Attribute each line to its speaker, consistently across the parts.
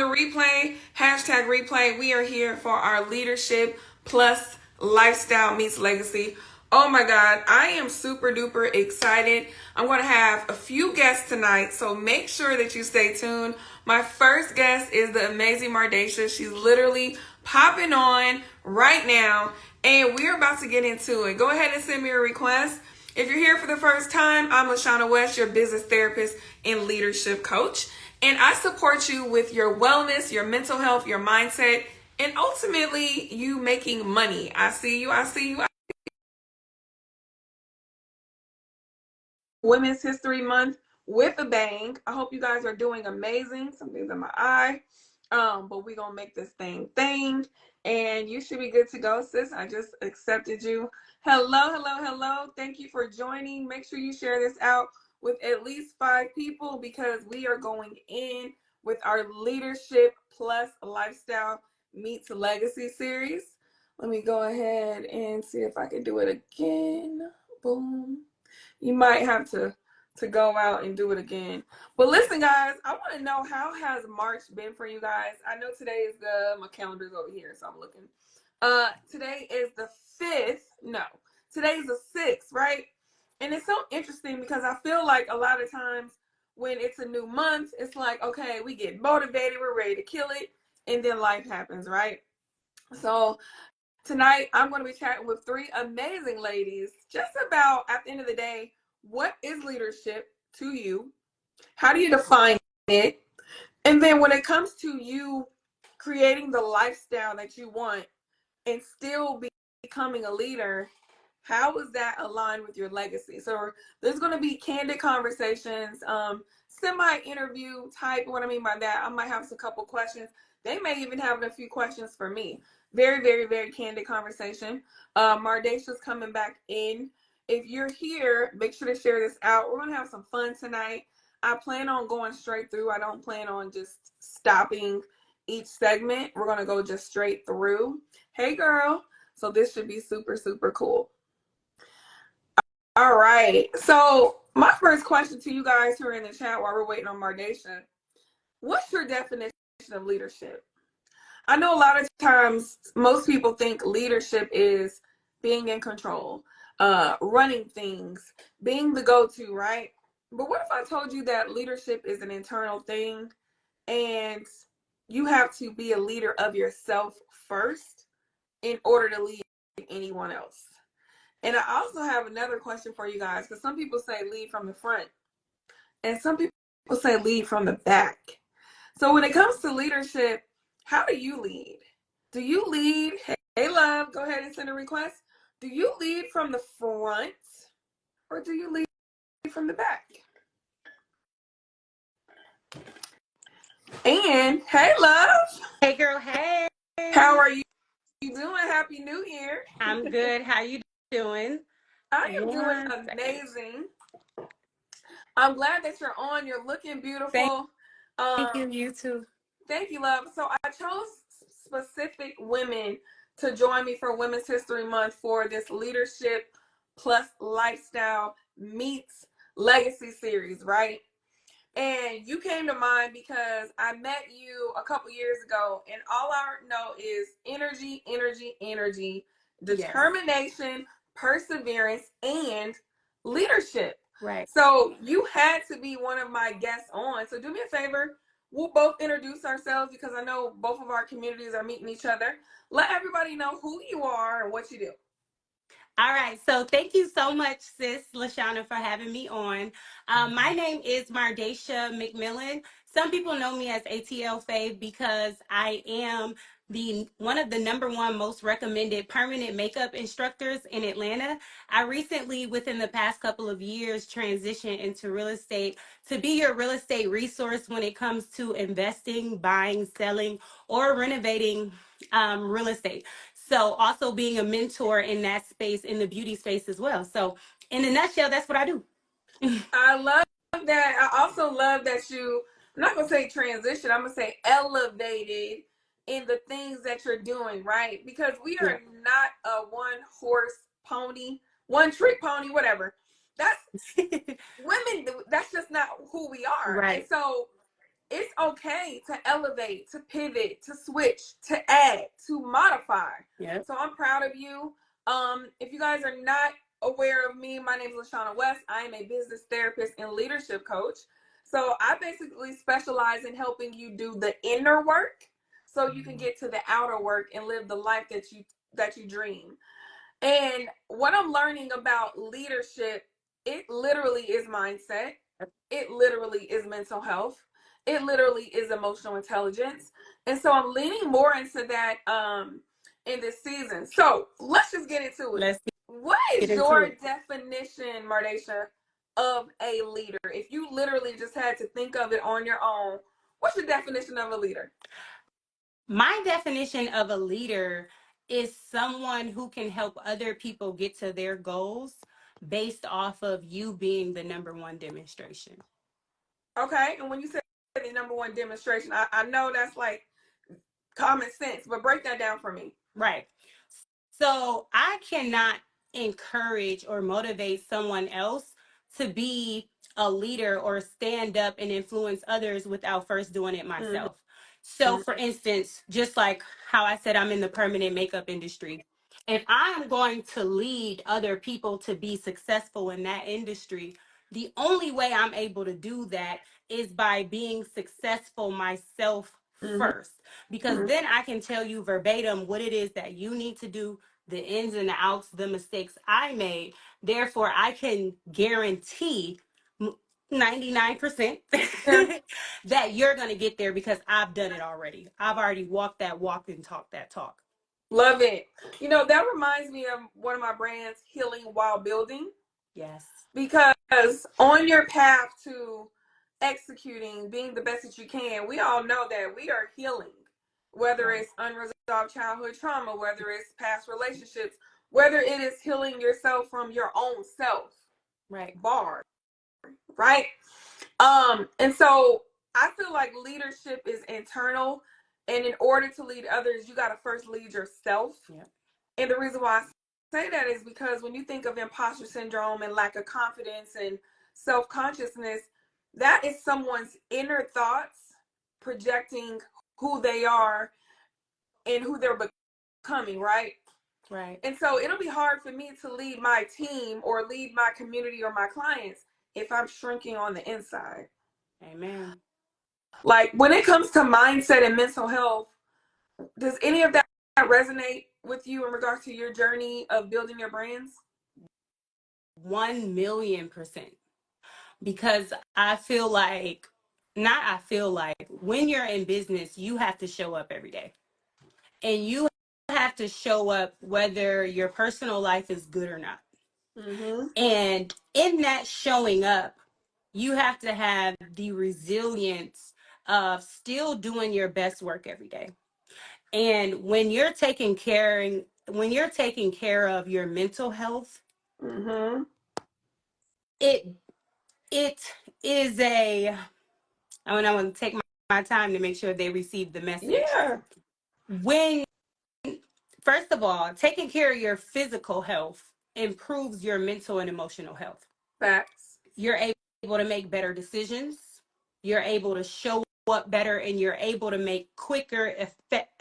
Speaker 1: replay, hashtag replay. We are here for our leadership plus lifestyle meets legacy. Oh my God, I am super duper excited. I'm going to have a few guests tonight, so make sure that you stay tuned. My first guest is the amazing Mardasha. She's literally popping on right now, and we're about to get into it. Go ahead and send me a request. If you're here for the first time, I'm LaShawna West, your business therapist and leadership coach. And I support you with your wellness, your mental health, your mindset, and ultimately you making money. I see you. Women's History Month with a bang. I hope you guys are doing amazing. Something's in my eye. But we're gonna make this thing. And you should be good to go, sis. I just accepted you. Hello. Thank you for joining. Make sure you share this out with at least 5 people because we are going in with our leadership plus lifestyle meets legacy series. Let me go ahead and see if I can do it again. Boom. You might have to go out and do it again. But listen, guys, I want to know, how has March been for you guys? I know today is my calendar's over here, so I'm looking. Today is the 5th. No, today is the 6th, right? And it's so interesting because I feel like a lot of times when it's a new month, it's like, okay, we get motivated, we're ready to kill it, and then life happens, right? So tonight, I'm going to be chatting with 3 amazing ladies just about, at the end of the day, what is leadership to you? How do you define it? And then when it comes to you creating the lifestyle that you want and still becoming a leader, how is that aligned with your legacy? So there's going to be candid conversations, semi-interview type. What I mean by that, I might have a couple questions. They may even have a few questions for me. Very candid conversation. Mardasha's coming back in. If you're here, make sure to share this out. We're going to have some fun tonight. I plan on going straight through. I don't plan on just stopping each segment. We're going to go just straight through. Hey, girl. So this should be super cool. All right. So my first question to you guys who are in the chat while we're waiting on Mardasha, what's your definition of leadership? I know a lot of times most people think leadership is being in control, running things, being the go-to, right? But what if I told you that leadership is an internal thing and you have to be a leader of yourself first in order to lead anyone else? And I also have another question for you guys, because some people say lead from the front and some people say lead from the back. So when it comes to leadership, how do you lead? Do you lead? Hey, love, go ahead and send a request. Do you lead from the front or do you lead from the back? And hey, love.
Speaker 2: Hey, girl. Hey.
Speaker 1: How are you doing? Happy New Year.
Speaker 2: I'm good. How you doing?
Speaker 1: I am doing amazing. I'm glad that you're on. You're looking beautiful.
Speaker 2: Thank you. You too.
Speaker 1: Thank you, love. So I chose specific women to join me for Women's History Month for this leadership plus lifestyle meets legacy series, right? And you came to mind because I met you a couple years ago, and all I know is energy, determination, yes, perseverance, and leadership.
Speaker 2: Right.
Speaker 1: So you had to be one of my guests on. So do me a favor. We'll both introduce ourselves because I know both of our communities are meeting each other. Let everybody know who you are and what you do.
Speaker 2: All right. So thank you so much, sis LaShawna, for having me on. My name is Mardasha McMillan. Some people know me as ATL Fave because I am one of the #1 most recommended permanent makeup instructors in Atlanta. I recently, within the past couple of years, transitioned into real estate to be your real estate resource when it comes to investing, buying, selling, or renovating real estate. So also being a mentor in that space, in the beauty space as well. So in a nutshell, that's what I do.
Speaker 1: I love that. I also love that I'm not going to say transition, I'm going to say elevated in the things that you're doing, right? Because we are not a one trick pony, whatever. That's women, that's just not who we are.
Speaker 2: Right.
Speaker 1: And so it's okay to elevate, to pivot, to switch, to add, to modify.
Speaker 2: Yep.
Speaker 1: So I'm proud of you. If you guys are not aware of me, my name is LaShauna West. I am a business therapist and leadership coach. So I basically specialize in helping you do the inner work so you can get to the outer work and live the life that you dream. And what I'm learning about leadership, it literally is mindset. It literally is mental health. It literally is emotional intelligence. And so I'm leaning more into that in this season. So let's just get into it.
Speaker 2: Let's
Speaker 1: What
Speaker 2: get
Speaker 1: is
Speaker 2: into
Speaker 1: your
Speaker 2: it.
Speaker 1: definition, Mardasha, of a leader? If you literally just had to think of it on your own, what's your definition of a leader?
Speaker 2: My definition of a leader is someone who can help other people get to their goals based off of you being the number one demonstration.
Speaker 1: Okay. And when you say the number one demonstration, I know that's like common sense, but break that down for me.
Speaker 2: Right. So I cannot encourage or motivate someone else to be a leader or stand up and influence others without first doing it
Speaker 1: Mm-hmm.
Speaker 2: myself. So, for instance, just like how I said I'm in the permanent makeup industry, if I'm going to lead other people to be successful in that industry, the only way I'm able to do that is by being successful myself
Speaker 1: Mm-hmm.
Speaker 2: first, because then I can tell you verbatim what it is that you need to do, the ins and the outs, the mistakes I made. Therefore, I can guarantee 99%
Speaker 1: Yeah.
Speaker 2: that you're going to get there because I've done it already. I've already walked that walk and talked that talk.
Speaker 1: Love it. You know, that reminds me of one of my brands, Healing While Building,
Speaker 2: Yes.
Speaker 1: because on your path to executing, being the best that you can, we all know that we are healing, whether
Speaker 2: Right.
Speaker 1: it's unresolved childhood trauma, whether it's past relationships, whether it is healing yourself from your own self.
Speaker 2: Right.
Speaker 1: Bar, right? And so I feel like leadership is internal, and in order to lead others, you got to first lead yourself.
Speaker 2: Yep.
Speaker 1: And the reason why I say that is because when you think of imposter syndrome and lack of confidence and self consciousness, that is someone's inner thoughts projecting who they are and who they're becoming, right?
Speaker 2: Right.
Speaker 1: And so it'll be hard for me to lead my team or lead my community or my clients if I'm shrinking on the inside.
Speaker 2: Amen.
Speaker 1: Like when it comes to mindset and mental health, does any of that resonate with you in regards to your journey of building your brands?
Speaker 2: 1,000,000%. Because I feel like, not I feel like, when you're in business, you have to show up every day. And you have to show up whether your personal life is good or not.
Speaker 1: Mm-hmm.
Speaker 2: And in that showing up, you have to have the resilience of still doing your best work every day. And when you're taking care of your mental health,
Speaker 1: Mm-hmm.
Speaker 2: it it is a I want to take my time to make sure they receive the message.
Speaker 1: Yeah.
Speaker 2: When, first of all, taking care of your physical health improves your mental and emotional health.
Speaker 1: Facts.
Speaker 2: You're able to make better decisions. You're able to show up better, and you're able to make quicker,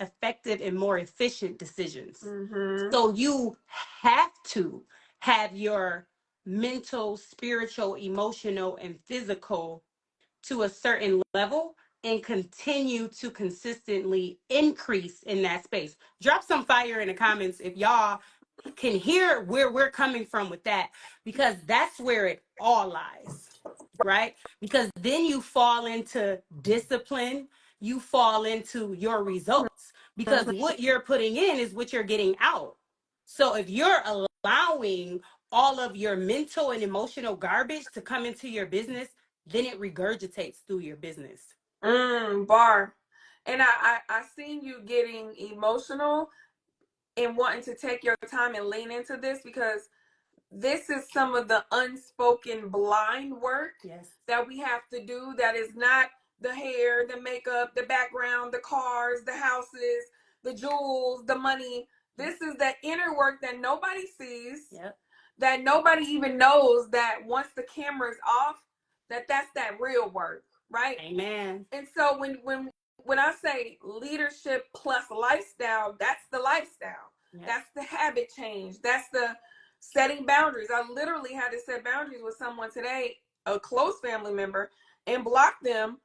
Speaker 2: effective, and more efficient decisions.
Speaker 1: Mm-hmm.
Speaker 2: So you have to have your mental, spiritual, emotional, and physical to a certain level and continue to consistently increase in that space. Drop some fire in the comments if y'all can hear where we're coming from with that, because that's where it all lies, right? Because then you fall into discipline, you fall into your results, because what you're putting in is what you're getting out. So if you're allowing all of your mental and emotional garbage to come into your business, then it regurgitates through your business.
Speaker 1: Bar. And I seen you getting emotional and wanting to take your time and lean into this because this is some of the unspoken blind work
Speaker 2: Yes.
Speaker 1: that we have to do that is not the hair, the makeup, the background, the cars, the houses, the jewels, the money. This is the inner work that nobody sees,
Speaker 2: Yep.
Speaker 1: that nobody even knows that once the camera's off, that's that real work, right?
Speaker 2: Amen.
Speaker 1: And so when I say leadership plus lifestyle, that's the lifestyle.
Speaker 2: Yep.
Speaker 1: That's the habit change. That's the setting boundaries. I literally had to set boundaries with someone today, a close family member, and block them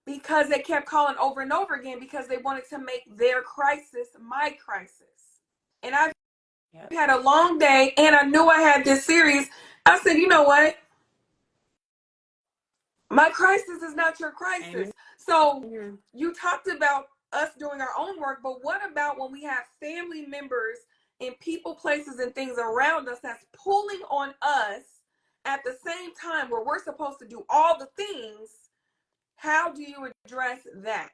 Speaker 1: because they kept calling over and over again because they wanted to make their crisis my crisis. And I've
Speaker 2: Yep.
Speaker 1: had a long day and I knew I had this series. I said, you know what? My crisis is not your crisis.
Speaker 2: Amen.
Speaker 1: So you talked about us doing our own work, but what about when we have family members and people, places, and things around us that's pulling on us at the same time where we're supposed to do all the things? How do you address that?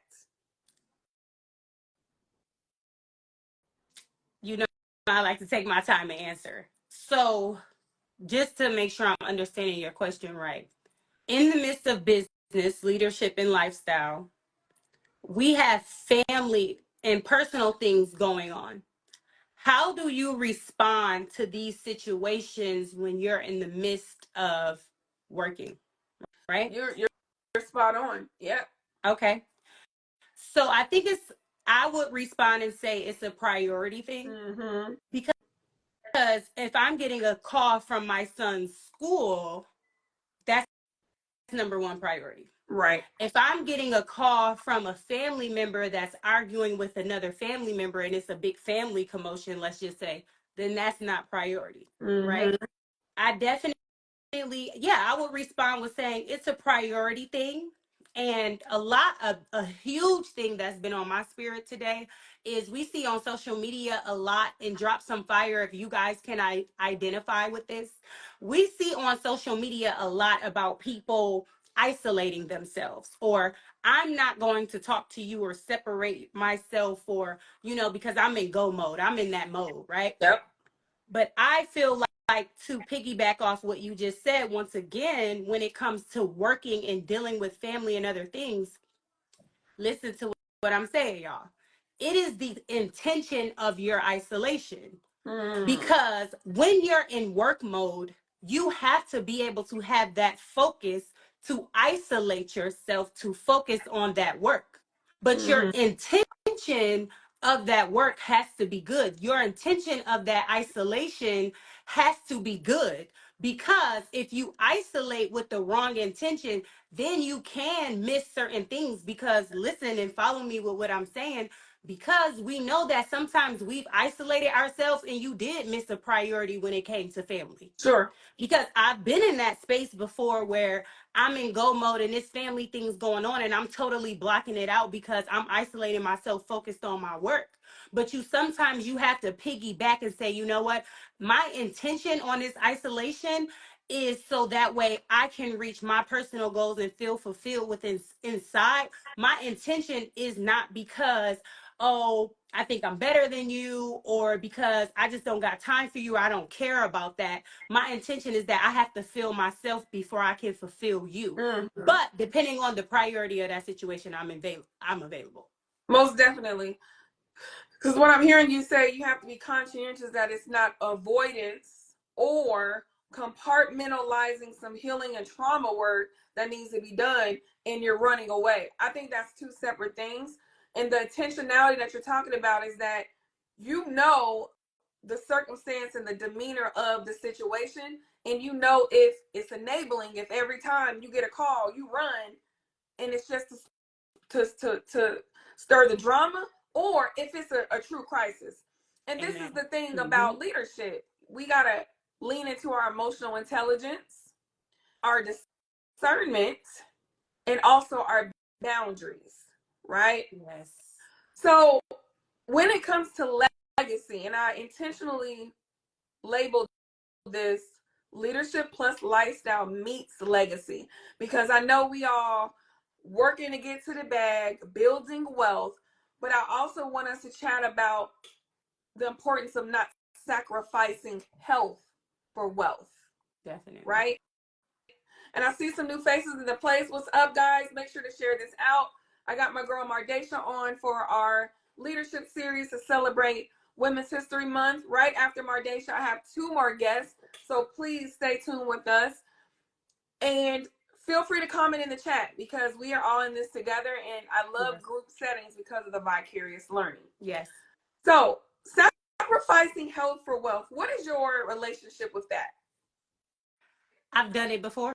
Speaker 2: You know, I like to take my time and answer. So, just to make sure I'm understanding your question right, in the midst of business, leadership, and lifestyle, we have family and personal things going on. How do you respond to these situations when you're in the midst of working, right?
Speaker 1: You're spot on. Yep.
Speaker 2: Okay. So I think I would respond and say it's a priority thing,
Speaker 1: Mm-hmm.
Speaker 2: because if I'm getting a call from my son's school, that's number one priority.
Speaker 1: Right.
Speaker 2: If I'm getting a call from a family member that's arguing with another family member and it's a big family commotion, let's just say, then that's not priority,
Speaker 1: Mm-hmm.
Speaker 2: right? I definitely, yeah, I would respond with saying it's a priority thing. And a huge thing that's been on my spirit today is we see on social media a lot, and drop some fire if you guys can identify with this. We see on social media a lot about people isolating themselves, or I'm not going to talk to you or separate myself, or, because I'm in go mode, I'm in that mode, right?
Speaker 1: Yep.
Speaker 2: But I feel like to piggyback off what you just said, once again, when it comes to working and dealing with family and other things, listen to what I'm saying, y'all. It is the intention of your isolation.
Speaker 1: Mm.
Speaker 2: Because when you're in work mode, you have to be able to have that focus to isolate yourself to focus on that work. But your
Speaker 1: Mm-hmm.
Speaker 2: intention of that work has to be good. Your intention of that isolation has to be good. Because if you isolate with the wrong intention, then you can miss certain things. Because listen and follow me with what I'm saying, because we know that sometimes we've isolated ourselves and you did miss a priority when it came to family.
Speaker 1: Sure.
Speaker 2: Because I've been in that space before where I'm in go mode and this family thing's going on and I'm totally blocking it out because I'm isolating myself, focused on my work. But sometimes you have to piggyback and say, you know what, my intention on this isolation is so that way I can reach my personal goals and feel fulfilled within inside. My intention is not because, oh, I think I'm better than you, or because I just don't got time for you. I don't care about that. My intention is that I have to feel myself before I can fulfill you.
Speaker 1: Mm-hmm.
Speaker 2: But depending on the priority of that situation, I'm available.
Speaker 1: Most definitely. Because what I'm hearing you say, you have to be conscientious that it's not avoidance or compartmentalizing some healing and trauma work that needs to be done and you're running away. I think that's two separate things. And the intentionality that you're talking about is that you know the circumstance and the demeanor of the situation, and you know if it's enabling, if every time you get a call, you run and it's just to stir the drama, or if it's a true crisis. And this is
Speaker 2: Amen.
Speaker 1: the thing
Speaker 2: Mm-hmm.
Speaker 1: about leadership. We got to lean into our emotional intelligence, our discernment, and also our boundaries, right?
Speaker 2: Yes.
Speaker 1: So when it comes to legacy, and I intentionally labeled this leadership plus lifestyle meets legacy, because I know we all working to get to the bag, building wealth, but I also want us to chat about the importance of not sacrificing health for wealth,
Speaker 2: Definitely.
Speaker 1: right? And I see some new faces in the place. What's up, guys? Make sure to share this out. I got my girl Mardasha on for our leadership series to celebrate Women's History Month. Right after Mardasha, I have two more guests. So please stay tuned with us. And feel free to comment in the chat because we are all in this together, and I love
Speaker 2: Yes.
Speaker 1: group settings because of the vicarious learning.
Speaker 2: Yes.
Speaker 1: So, sacrificing health for wealth. What is your relationship with that?
Speaker 2: I've done it before.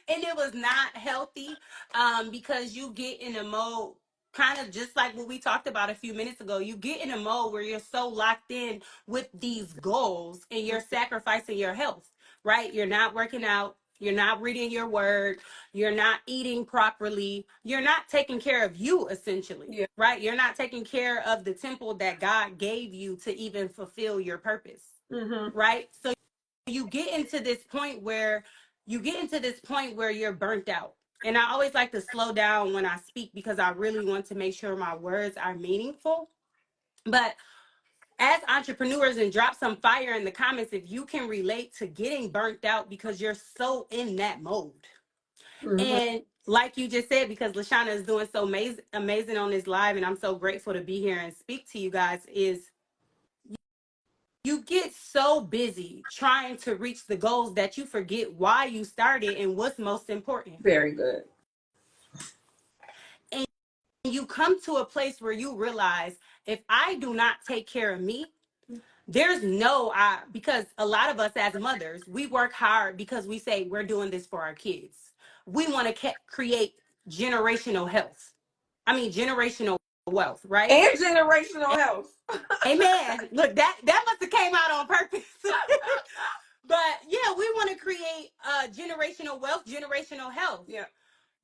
Speaker 2: And it was not healthy, because you get in a mode, kind of just like what we talked about a few minutes ago. You get in a mode where you're so locked in with these goals and you're sacrificing your health, right? You're not working out, you're not reading your word, you're not eating properly, you're not taking care of you, essentially.
Speaker 1: Yeah.
Speaker 2: Right? You're not taking care of the temple that God gave you to even fulfill your purpose.
Speaker 1: Mm-hmm.
Speaker 2: Right? So you get into this point where you're burnt out. And I always like to slow down when I speak because I really want to make sure my words are meaningful. But as entrepreneurs, and drop some fire in the comments if you can relate to getting burnt out because you're so in that mode.
Speaker 1: Mm-hmm.
Speaker 2: And like you just said, because Lashana is doing so amazing on this live, and I'm so grateful to be here and speak to you guys, is you get so busy trying to reach the goals that you forget why you started and what's most important.
Speaker 1: Very good.
Speaker 2: And you come to a place where you realize, if I do not take care of me, there's no because a lot of us as mothers, we work hard because we say we're doing this for our kids. We want to create generational health. I mean, generational wealth, right?
Speaker 1: And generational health.
Speaker 2: Amen. Look, that must have came out on purpose. But yeah, we want to create generational wealth, generational health.
Speaker 1: Yeah.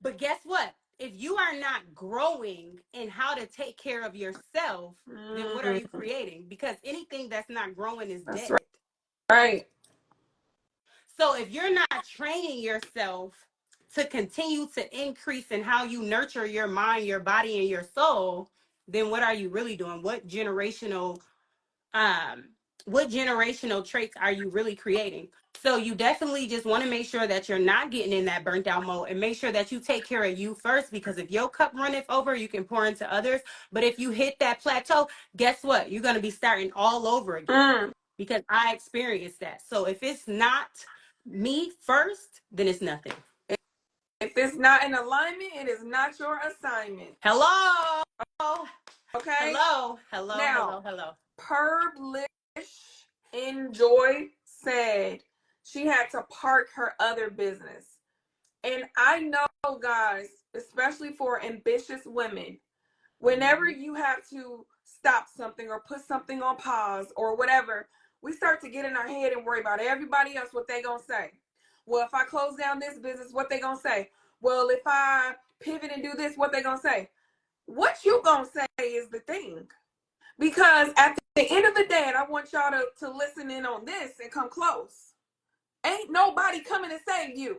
Speaker 2: But guess what? If you are not growing in how to take care of yourself, then what are you creating? Because anything that's not growing is
Speaker 1: That's
Speaker 2: dead.
Speaker 1: right. Right.
Speaker 2: So if you're not training yourself to continue to increase in how you nurture your mind, your body, and your soul, then what are you really doing? Um, what generational traits are you really creating? So you definitely just want to make sure that you're not getting in that burnt out mode, and make sure that you take care of you first, because if your cup runneth over, you can pour into others. But if you hit that plateau, guess what? You're going to be starting all over again, because I experienced that. So if it's not me first, then it's nothing.
Speaker 1: If it's not in alignment, it is not your assignment.
Speaker 2: Hello.
Speaker 1: Okay.
Speaker 2: Hello.
Speaker 1: Purblish Enjoy said she had to park her other business. And I know, guys, especially for ambitious women, whenever you have to stop something or put something on pause or whatever, we start to get in our head and worry about everybody else, what they gonna say. Well, if I close down this business, what they gonna say? Well, if I pivot and do this, what they gonna say? What you gonna say is the thing. Because at the end of the day, and I want y'all to listen in on this and come close, ain't nobody coming to save you.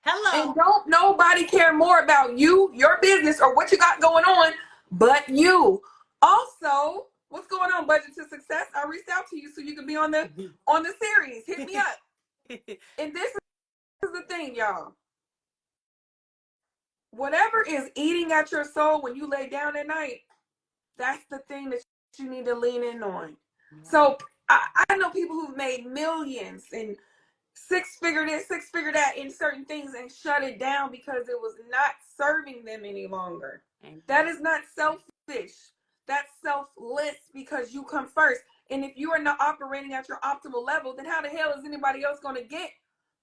Speaker 2: Hello.
Speaker 1: And don't nobody care more about you, your business, or what you got going on but you. Also, what's going on, Budget to Success? I reached out to you so you can be on the series. Hit me up. And this is the thing, y'all. Whatever is eating at your soul when you lay down at night, that's the thing that you need to lean in on. So I know people who've made millions and six-figure this, six-figure that in certain things and shut it down because it was not serving them any longer. That is not selfish. That's selfless because you come first. And if you are not operating at your optimal level, then how the hell is anybody else going to get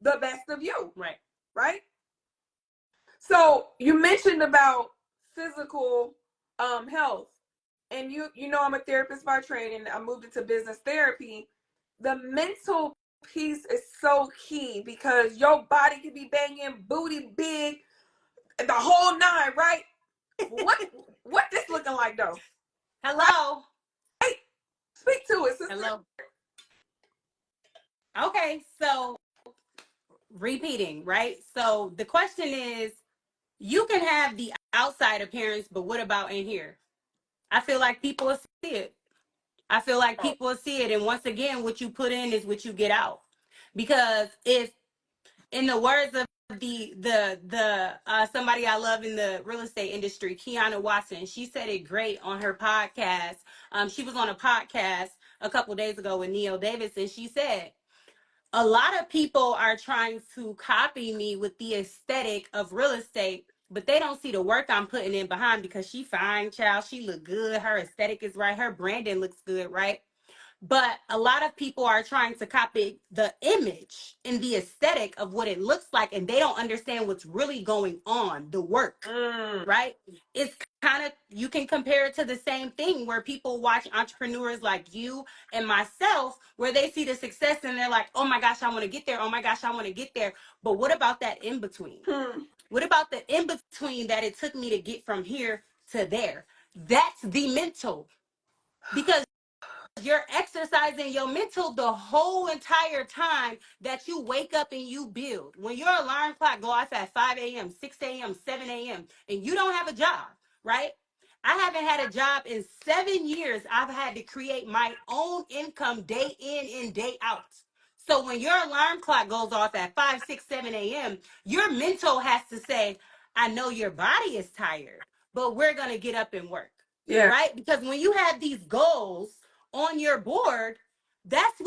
Speaker 1: the best of you?
Speaker 2: Right.
Speaker 1: Right? So you mentioned about physical health. And you know I'm a therapist by training. I moved into business therapy. The mental piece is so key because your body can be banging, booty big, the whole nine, right? what this looking like though?
Speaker 2: Hello.
Speaker 1: Right? Speak to it, sister.
Speaker 2: Hello. Okay, so repeating, right? So the question is, you can have the outside appearance, but what about in here? I feel like people will see it. And once again, what you put in is what you get out. Because if, in the words of the somebody I love in the real estate industry, Kiana Watson, she said it great on her podcast. She was on a podcast a couple days ago with Neil Davis, and she said, a lot of people are trying to copy me with the aesthetic of real estate, but they don't see the work I'm putting in behind because she fine, child. She look good. Her aesthetic is right. Her branding looks good, right? But a lot of people are trying to copy the image and the aesthetic of what it looks like, and they don't understand what's really going on, the work,
Speaker 1: Mm.
Speaker 2: right? It's kind of, you can compare it to the same thing where people watch entrepreneurs like you and myself, where they see the success and they're like, oh my gosh, I want to get there. Oh my gosh, I want to get there. But what about that in between?
Speaker 1: Hmm.
Speaker 2: What about the in between that it took me to get from here to there? That's the mental. Because you're exercising your mental the whole entire time that you wake up and you build. When your alarm clock go off at 5 a.m., 6 a.m., 7 a.m., and you don't have a job, right? I haven't had a job in 7 years. I've had to create my own income day in and day out. So when your alarm clock goes off at 5, 6, 7 a.m., your mental has to say, I know your body is tired, but we're going to get up and work,
Speaker 1: Yeah.
Speaker 2: right? Because when you have these goals on your board, that's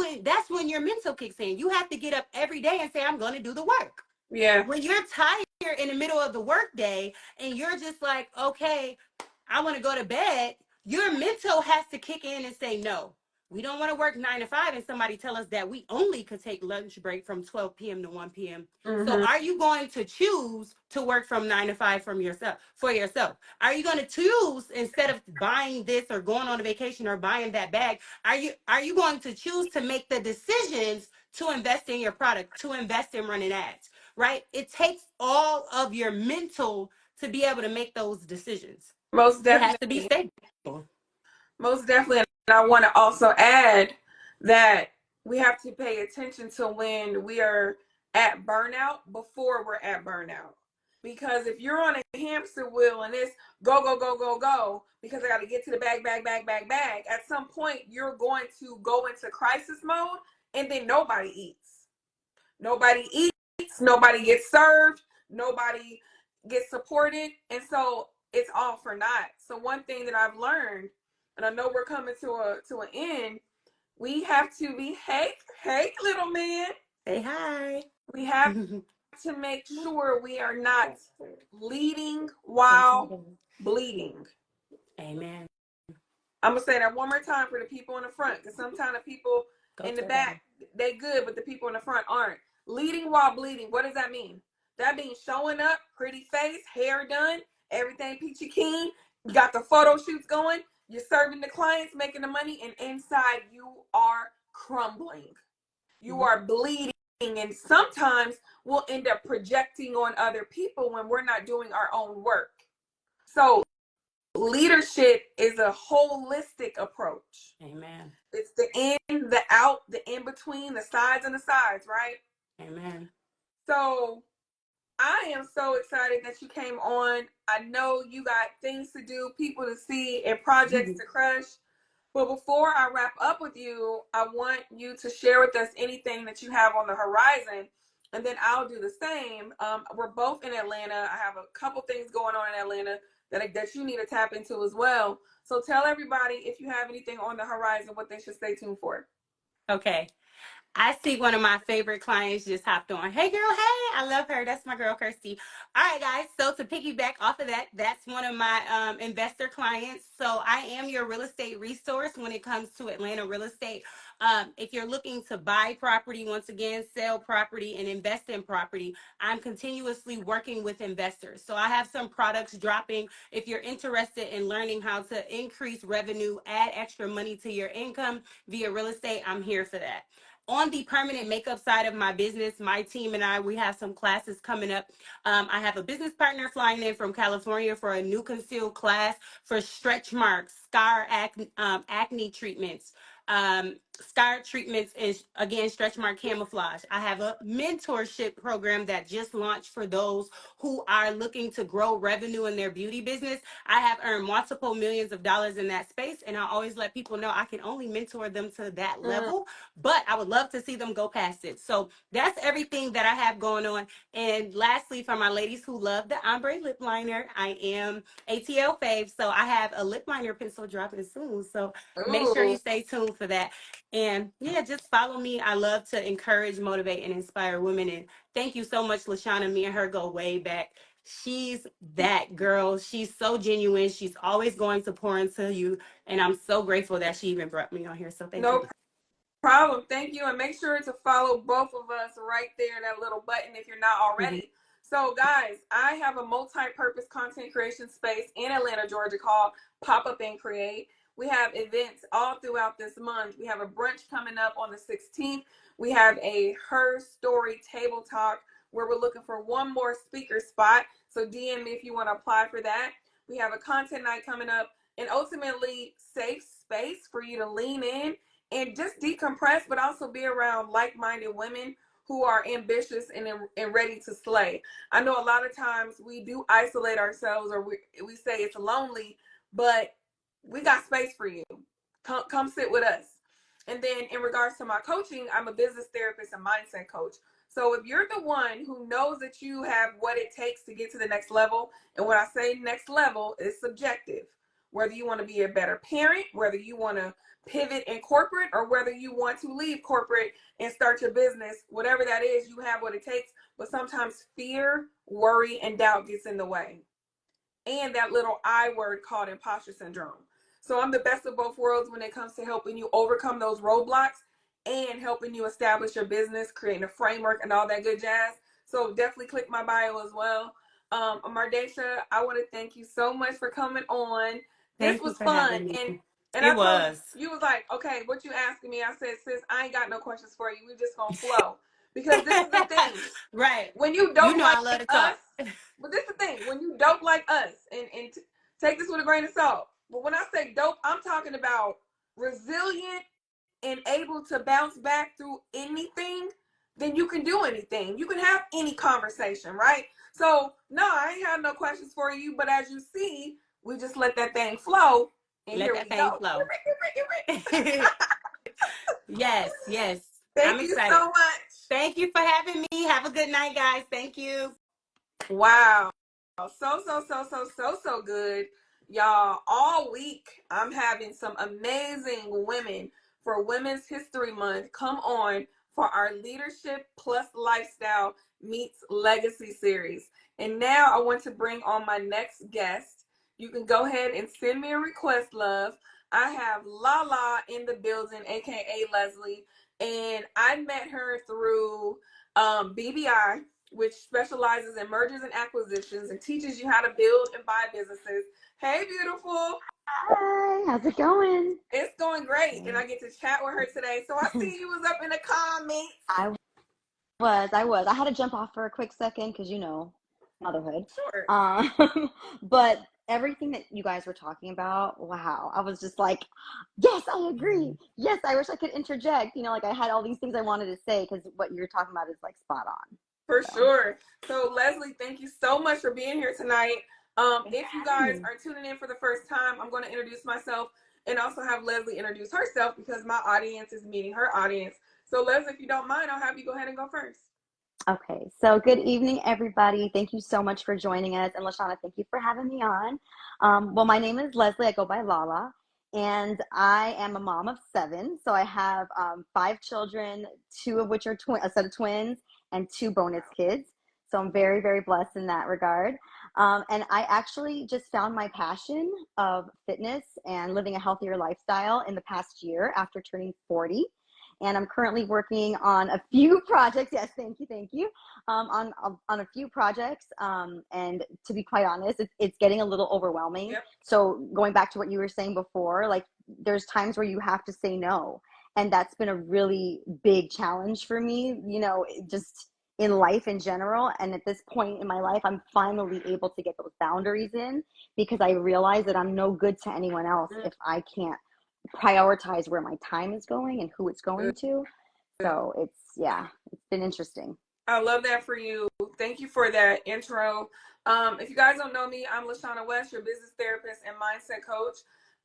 Speaker 2: when your mental kicks in. You have to get up every day and say, I'm going to do the work.
Speaker 1: Yeah.
Speaker 2: When you're tired in the middle of the workday and you're just like, okay, I want to go to bed, your mental has to kick in and say, no, we don't want to work 9 to 5 and somebody tell us that we only could take lunch break from 12 p.m. to 1 p.m. So
Speaker 1: Mm-hmm.
Speaker 2: are you going to choose to work from 9 to 5 from yourself for yourself? Are you going to choose, instead of buying this or going on a vacation or buying that bag, are you going to choose to make the decisions to invest in your product, to invest in running ads, right? It takes all of your mental to be able to make those decisions.
Speaker 1: Most
Speaker 2: You have to be
Speaker 1: definitely.
Speaker 2: stable.
Speaker 1: Most definitely. And I want to also add that we have to pay attention to when we are at burnout before we're at burnout. Because if you're on a hamster wheel and it's go, go, go, go, go, because I got to get to the bag, bag, bag, bag, bag, at some point you're going to go into crisis mode and then nobody eats. Nobody eats, nobody gets served, nobody gets supported. And so it's all for naught. So one thing that I've learned, and I know we're coming to an end, we have to be, hey little man.
Speaker 2: Say hi.
Speaker 1: We have to make sure we are not leading while bleeding.
Speaker 2: Amen.
Speaker 1: I'm gonna say that one more time for the people in the front, because sometimes the people
Speaker 2: Go
Speaker 1: in the
Speaker 2: to them.
Speaker 1: back, they good, but the people in the front aren't. Leading while bleeding. What does that mean? That means showing up, pretty face, hair done, everything peachy keen. You got the photo shoots going. You're serving the clients, making the money, and inside you are crumbling. You are bleeding, and sometimes we'll end up projecting on other people when we're not doing our own work. So leadership is a holistic approach.
Speaker 2: Amen.
Speaker 1: It's the in, the out, the in between, the sides and the sides, right?
Speaker 2: Amen.
Speaker 1: So I am so excited that you came on. I know you got things to do, people to see, and projects to crush. But before I wrap up with you, I want you to share with us anything that you have on the horizon, and then I'll do the same. We're both in Atlanta. I have a couple things going on in Atlanta that you need to tap into as well. So tell everybody, if you have anything on the horizon, what they should stay tuned for.
Speaker 2: Okay. I see one of my favorite clients just hopped on. Hey, girl. Hey, I love her. That's my girl, Kirsty. All right, guys. So to piggyback off of that, that's one of my investor clients. So I am your real estate resource when it comes to Atlanta real estate. If you're looking to buy property, once again, sell property and invest in property, I'm continuously working with investors. So I have some products dropping. If you're interested in learning how to increase revenue, add extra money to your income via real estate, I'm here for that. On the permanent makeup side of my business, my team and I, we have some classes coming up. I have a business partner flying in from California for a new concealed class for stretch marks, acne treatments, scar treatments, and again, stretch mark camouflage. I have a mentorship program that just launched for those who are looking to grow revenue in their beauty business. I have earned multiple millions of dollars in that space, and I always let people know I can only mentor them to that
Speaker 1: Mm.
Speaker 2: level, but I would love to see them go past it. So that's everything that I have going on. And lastly, for my ladies who love the ombre lip liner, I am ATL Fave. So I have a lip liner pencil dropping soon. So make sure you
Speaker 1: Ooh.
Speaker 2: stay tuned for that. And yeah, just follow me. I love to encourage, motivate, and inspire women. And thank you so much, LaShawna. Me and her go way back. She's that girl. She's so genuine. She's always going to pour into you. And I'm so grateful that she even brought me on here. So thank you.
Speaker 1: No problem. Thank you. And make sure to follow both of us right there, that little button, if you're not
Speaker 2: Mhm.
Speaker 1: already. So, guys, I have a multi-purpose content creation space in Atlanta, Georgia called Pop Up and Create. We have events all throughout this month. We have a brunch coming up on the 16th. We have a Her Story Table Talk where we're looking for one more speaker spot. So DM me if you want to apply for that. We have a content night coming up, and ultimately safe space for you to lean in and just decompress, but also be around like-minded women who are ambitious and ready to slay. I know a lot of times we do isolate ourselves, or we say it's lonely, but we got space for you. Come sit with us. And then in regards to my coaching, I'm a business therapist and mindset coach. So if you're the one who knows that you have what it takes to get to the next level, and when I say next level, it's subjective. Whether you want to be a better parent, whether you want to pivot in corporate, or whether you want to leave corporate and start your business, whatever that is, you have what it takes. But sometimes fear, worry, and doubt gets in the way, and that little I word called imposter syndrome. So I'm the best of both worlds when it comes to helping you overcome those roadblocks and helping you establish your business, creating a framework, and all that good jazz. So definitely click my bio as well. Mardasha, I want to thank you so much for coming on. This
Speaker 2: Thank you
Speaker 1: was
Speaker 2: for
Speaker 1: fun,
Speaker 2: having me.
Speaker 1: and
Speaker 2: It
Speaker 1: I told
Speaker 2: was.
Speaker 1: you was like, okay, what you asking me? I said, sis, I ain't got no questions for you. We just gonna flow, because this is the thing.
Speaker 2: Right.
Speaker 1: When you
Speaker 2: You
Speaker 1: don't
Speaker 2: know
Speaker 1: like
Speaker 2: I love to
Speaker 1: us,
Speaker 2: talk.
Speaker 1: but this is the thing, when you dope like us, and take this with a grain of salt. But when I say dope, I'm talking about resilient and able to bounce back through anything. Then you can do anything. You can have any conversation, right? So no, I ain't have no questions for you. But as you see, we just let that thing flow, and
Speaker 2: Let
Speaker 1: here
Speaker 2: that
Speaker 1: we
Speaker 2: thing
Speaker 1: go.
Speaker 2: flow. Yes, yes. I'm
Speaker 1: Thank you
Speaker 2: excited.
Speaker 1: so much.
Speaker 2: Thank you for having me. Have a good night, guys. Thank you.
Speaker 1: Wow. So good. Y'all, all week I'm having some amazing women for Women's History Month come on for our Leadership Plus Lifestyle Meets Legacy series. And now I want to bring on my next guest. You can go ahead and send me a request, love. I have Lala in the building, aka Leslie, and I met her through BBI, which specializes in mergers and acquisitions and teaches you how to build and buy businesses. Hey, beautiful.
Speaker 3: Hi, how's it going?
Speaker 1: It's going great. And I get to chat with her today. So I see you was up in the comments.
Speaker 3: I I was. I had to jump off for a quick second because motherhood.
Speaker 1: Sure.
Speaker 3: Um, but everything that you guys were talking about, wow, I was just like, yes, I agree. Yes, I wish I could interject. Like I had all these things I wanted to say because what you're talking about is like spot on.
Speaker 1: For
Speaker 3: So
Speaker 1: sure. So Leslie, thank you so much for being here tonight.
Speaker 3: thanks
Speaker 1: If you
Speaker 3: for having
Speaker 1: guys
Speaker 3: me.
Speaker 1: are tuning in for the first time, I'm going to introduce myself and also have Leslie introduce herself because my audience is meeting her audience. So Leslie, if you don't mind, I'll have you go ahead and go first.
Speaker 3: Okay, so good evening, everybody. Thank you so much for joining us. And LaShawna, thank you for having me on. Well, my name is Leslie. I go by Lala, and I am a mom of seven. So I have five children, two of which are a set of twins, and two bonus kids. So I'm very, very blessed in that regard. And I actually just found my passion of fitness and living a healthier lifestyle in the past year after turning 40, and I'm currently working on a few projects. Yes, thank you. On a few projects, and to be quite honest, it's getting a little overwhelming.
Speaker 1: Yep.
Speaker 3: So going back to what you were saying before, like there's times where you have to say no, and that's been a really big challenge for me. Just in life in general. And at this point in my life, I'm finally able to get those boundaries in because I realize that I'm no good to anyone else if I can't prioritize where my time is going and who it's going to. So it's been interesting.
Speaker 1: I love that for you. Thank you for that intro. If you guys don't know me, I'm LaShawna West, your business therapist and mindset coach.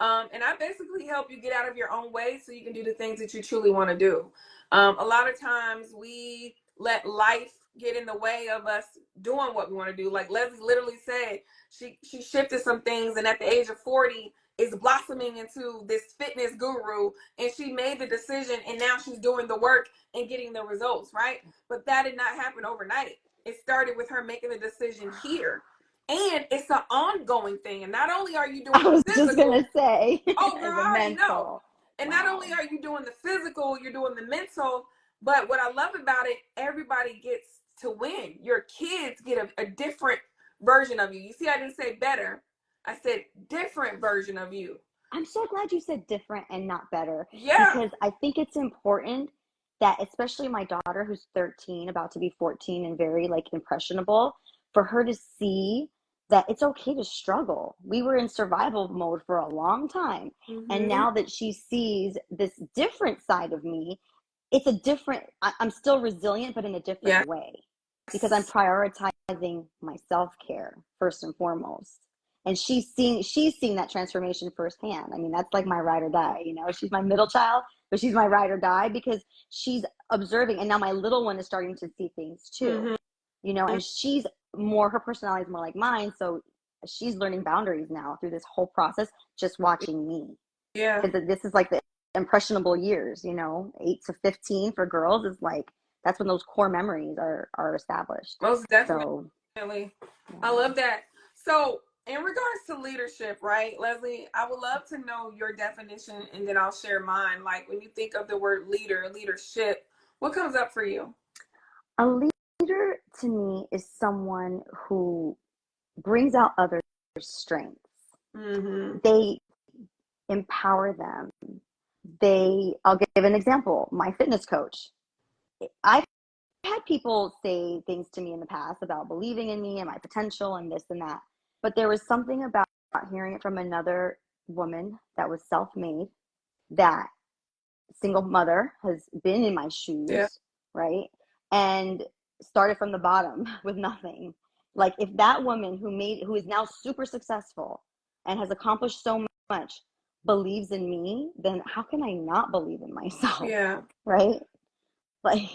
Speaker 1: And I basically help you get out of your own way so you can do the things that you truly want to do. A lot of times we let life get in the way of us doing what we want to do. Like Leslie literally said, she shifted some things, and at the age of 40, is blossoming into this fitness guru, and she made the decision and now she's doing the work and getting the results, right? But that did not happen overnight. It started with her making the decision here. And it's an ongoing thing. And not only are you doing
Speaker 3: I
Speaker 1: the
Speaker 3: was just
Speaker 1: physical,
Speaker 3: gonna say,
Speaker 1: oh girl,
Speaker 3: the
Speaker 1: I already know.
Speaker 3: mental.
Speaker 1: And not only
Speaker 3: Wow.
Speaker 1: are you doing the physical, you're doing the mental. But what I love about it, everybody gets to win. Your kids get a different version of you. You see, I didn't say better. I said different version of you.
Speaker 3: I'm so glad you said different and not better,
Speaker 1: Yeah.
Speaker 3: because I think it's important that, especially my daughter who's 13, about to be 14, and very like impressionable, for her to see that it's okay to struggle. We were in survival mode for a long time. And
Speaker 1: Mm-hmm.
Speaker 3: now that she sees this different side of me, it's a different, I'm still resilient, but in a different
Speaker 1: Yes.
Speaker 3: way, because I'm prioritizing my self-care first and foremost. And she's seeing that transformation firsthand. I mean, that's like my ride or die. You know, she's my middle child, but she's my ride or die because she's observing. And now my little one is starting to see things too.
Speaker 1: Mm-hmm.
Speaker 3: You know, and her personality is more like mine, so she's learning boundaries now through this whole process, just watching me.
Speaker 1: Yeah.
Speaker 3: Because this is like the impressionable years, you know, 8 to 15 for girls is like, that's when those core memories are established.
Speaker 1: Most definitely.
Speaker 3: So
Speaker 1: I
Speaker 3: yeah.
Speaker 1: love that. So, in regards to leadership, right, Leslie, I would love to know your definition and then I'll share mine. Like, when you think of the word leader, leadership, what comes up for you?
Speaker 3: A leader to me is someone who brings out others' strengths.
Speaker 1: Mm-hmm.
Speaker 3: They empower them. I'll give an example. My fitness coach. I've had people say things to me in the past about believing in me and my potential and this and that. But there was something about hearing it from another woman that was self-made, that single mother, has been in my
Speaker 1: Yeah.
Speaker 3: shoes, right? And started from the bottom with nothing. Like, if that woman who is now super successful and has accomplished so much believes in me, then how can I not believe in myself?
Speaker 1: Yeah.
Speaker 3: Right? Like,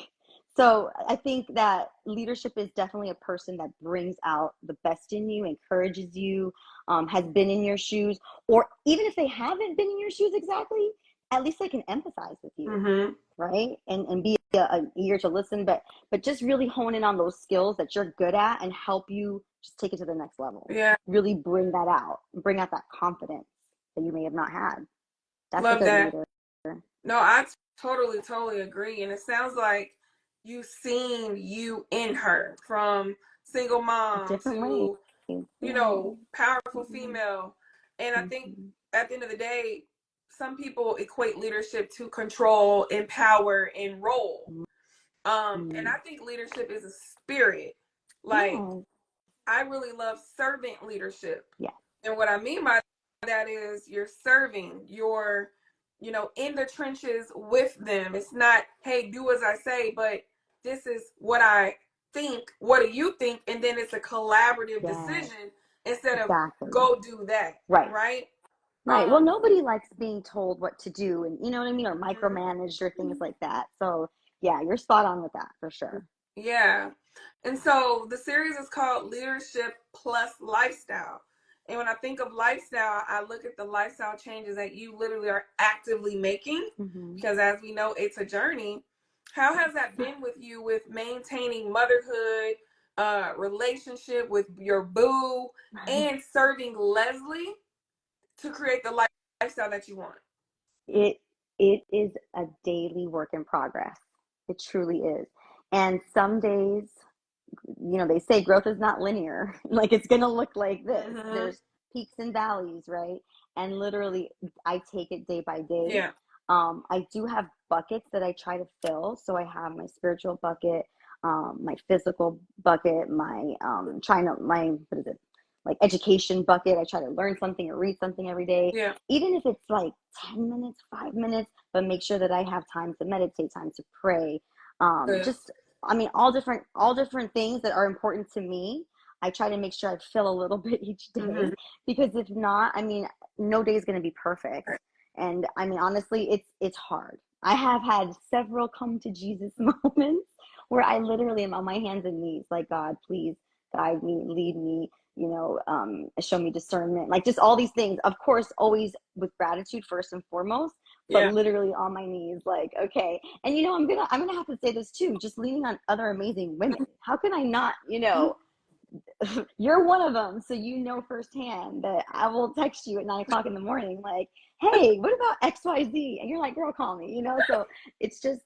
Speaker 3: so I think that leadership is definitely a person that brings out the best in you, encourages you, has been in your shoes, or even if they haven't been in your shoes exactly, at least they can empathize with you,
Speaker 1: Mm-hmm.
Speaker 3: right? And be an ear to listen, but just really hone in on those skills that you're good at and help you just take it to the next level.
Speaker 1: Yeah.
Speaker 3: Really bring out that confidence that you may have not had. That's a
Speaker 1: Love
Speaker 3: good
Speaker 1: that.
Speaker 3: leader.
Speaker 1: No, I totally agree. And it sounds like you've seen you in her, from single mom
Speaker 3: Different ways.
Speaker 1: to,
Speaker 3: Yeah.
Speaker 1: powerful
Speaker 3: Mhm.
Speaker 1: female. And I think
Speaker 3: Mhm.
Speaker 1: at the end of the day, some people equate leadership to control, empower, and role. And
Speaker 3: Mhm.
Speaker 1: I think leadership is a spirit. Like,
Speaker 3: Yeah.
Speaker 1: I really love servant leadership.
Speaker 3: Yeah.
Speaker 1: And what I mean by that is you're serving, you're, in the trenches with them. It's not, hey, do as I say, but this is what I think. What do you think? And then it's a collaborative
Speaker 3: Yeah.
Speaker 1: decision instead of
Speaker 3: Exactly.
Speaker 1: go do that,
Speaker 3: Right.
Speaker 1: right?
Speaker 3: Right. Well,
Speaker 1: Um,
Speaker 3: nobody likes being told what to do, and you know what I mean, or
Speaker 1: mhm.
Speaker 3: micromanaged or things like that. So yeah, you're spot on with that for sure.
Speaker 1: Yeah. And so the series is called Leadership Plus Lifestyle. And when I think of lifestyle, I look at the lifestyle changes that you literally are actively making,
Speaker 3: Hmm.
Speaker 1: because as we know, it's a journey. How has that been with you with maintaining motherhood, relationship with your boo, and serving Leslie to create the lifestyle that you want?
Speaker 3: It it is a daily work in progress. It truly is. And some days, they say growth is not linear. Like, it's going to look like this.
Speaker 1: Mm-hmm.
Speaker 3: There's peaks and valleys, right? And literally, I take it day by day.
Speaker 1: Yeah.
Speaker 3: I do have buckets that I try to fill. So I have my spiritual bucket, my physical bucket, what is it? Like education bucket. I try to learn something or read something every day,
Speaker 1: Yeah.
Speaker 3: even if it's like 10 minutes, 5 minutes, but make sure that I have time to meditate, time to pray.
Speaker 1: Good.
Speaker 3: Just, I mean, all different things that are important to me. I try to make sure I fill a little bit each
Speaker 1: Mm-hmm.
Speaker 3: day, because if not, I mean, no day is going to be perfect. And I mean, honestly, it's hard. I have had several come to Jesus moments where I literally am on my hands and knees, like, God, please guide me, lead me, show me discernment, like just all these things. Of course, always with gratitude first and foremost, but literally on my knees, like, okay. And I'm gonna have to say this too, just leaning on other amazing women. How can I not, you're one of them, so firsthand that I will text you at 9 o'clock in the morning, like, hey, what about XYZ? And you're like, girl, call me, so it's just,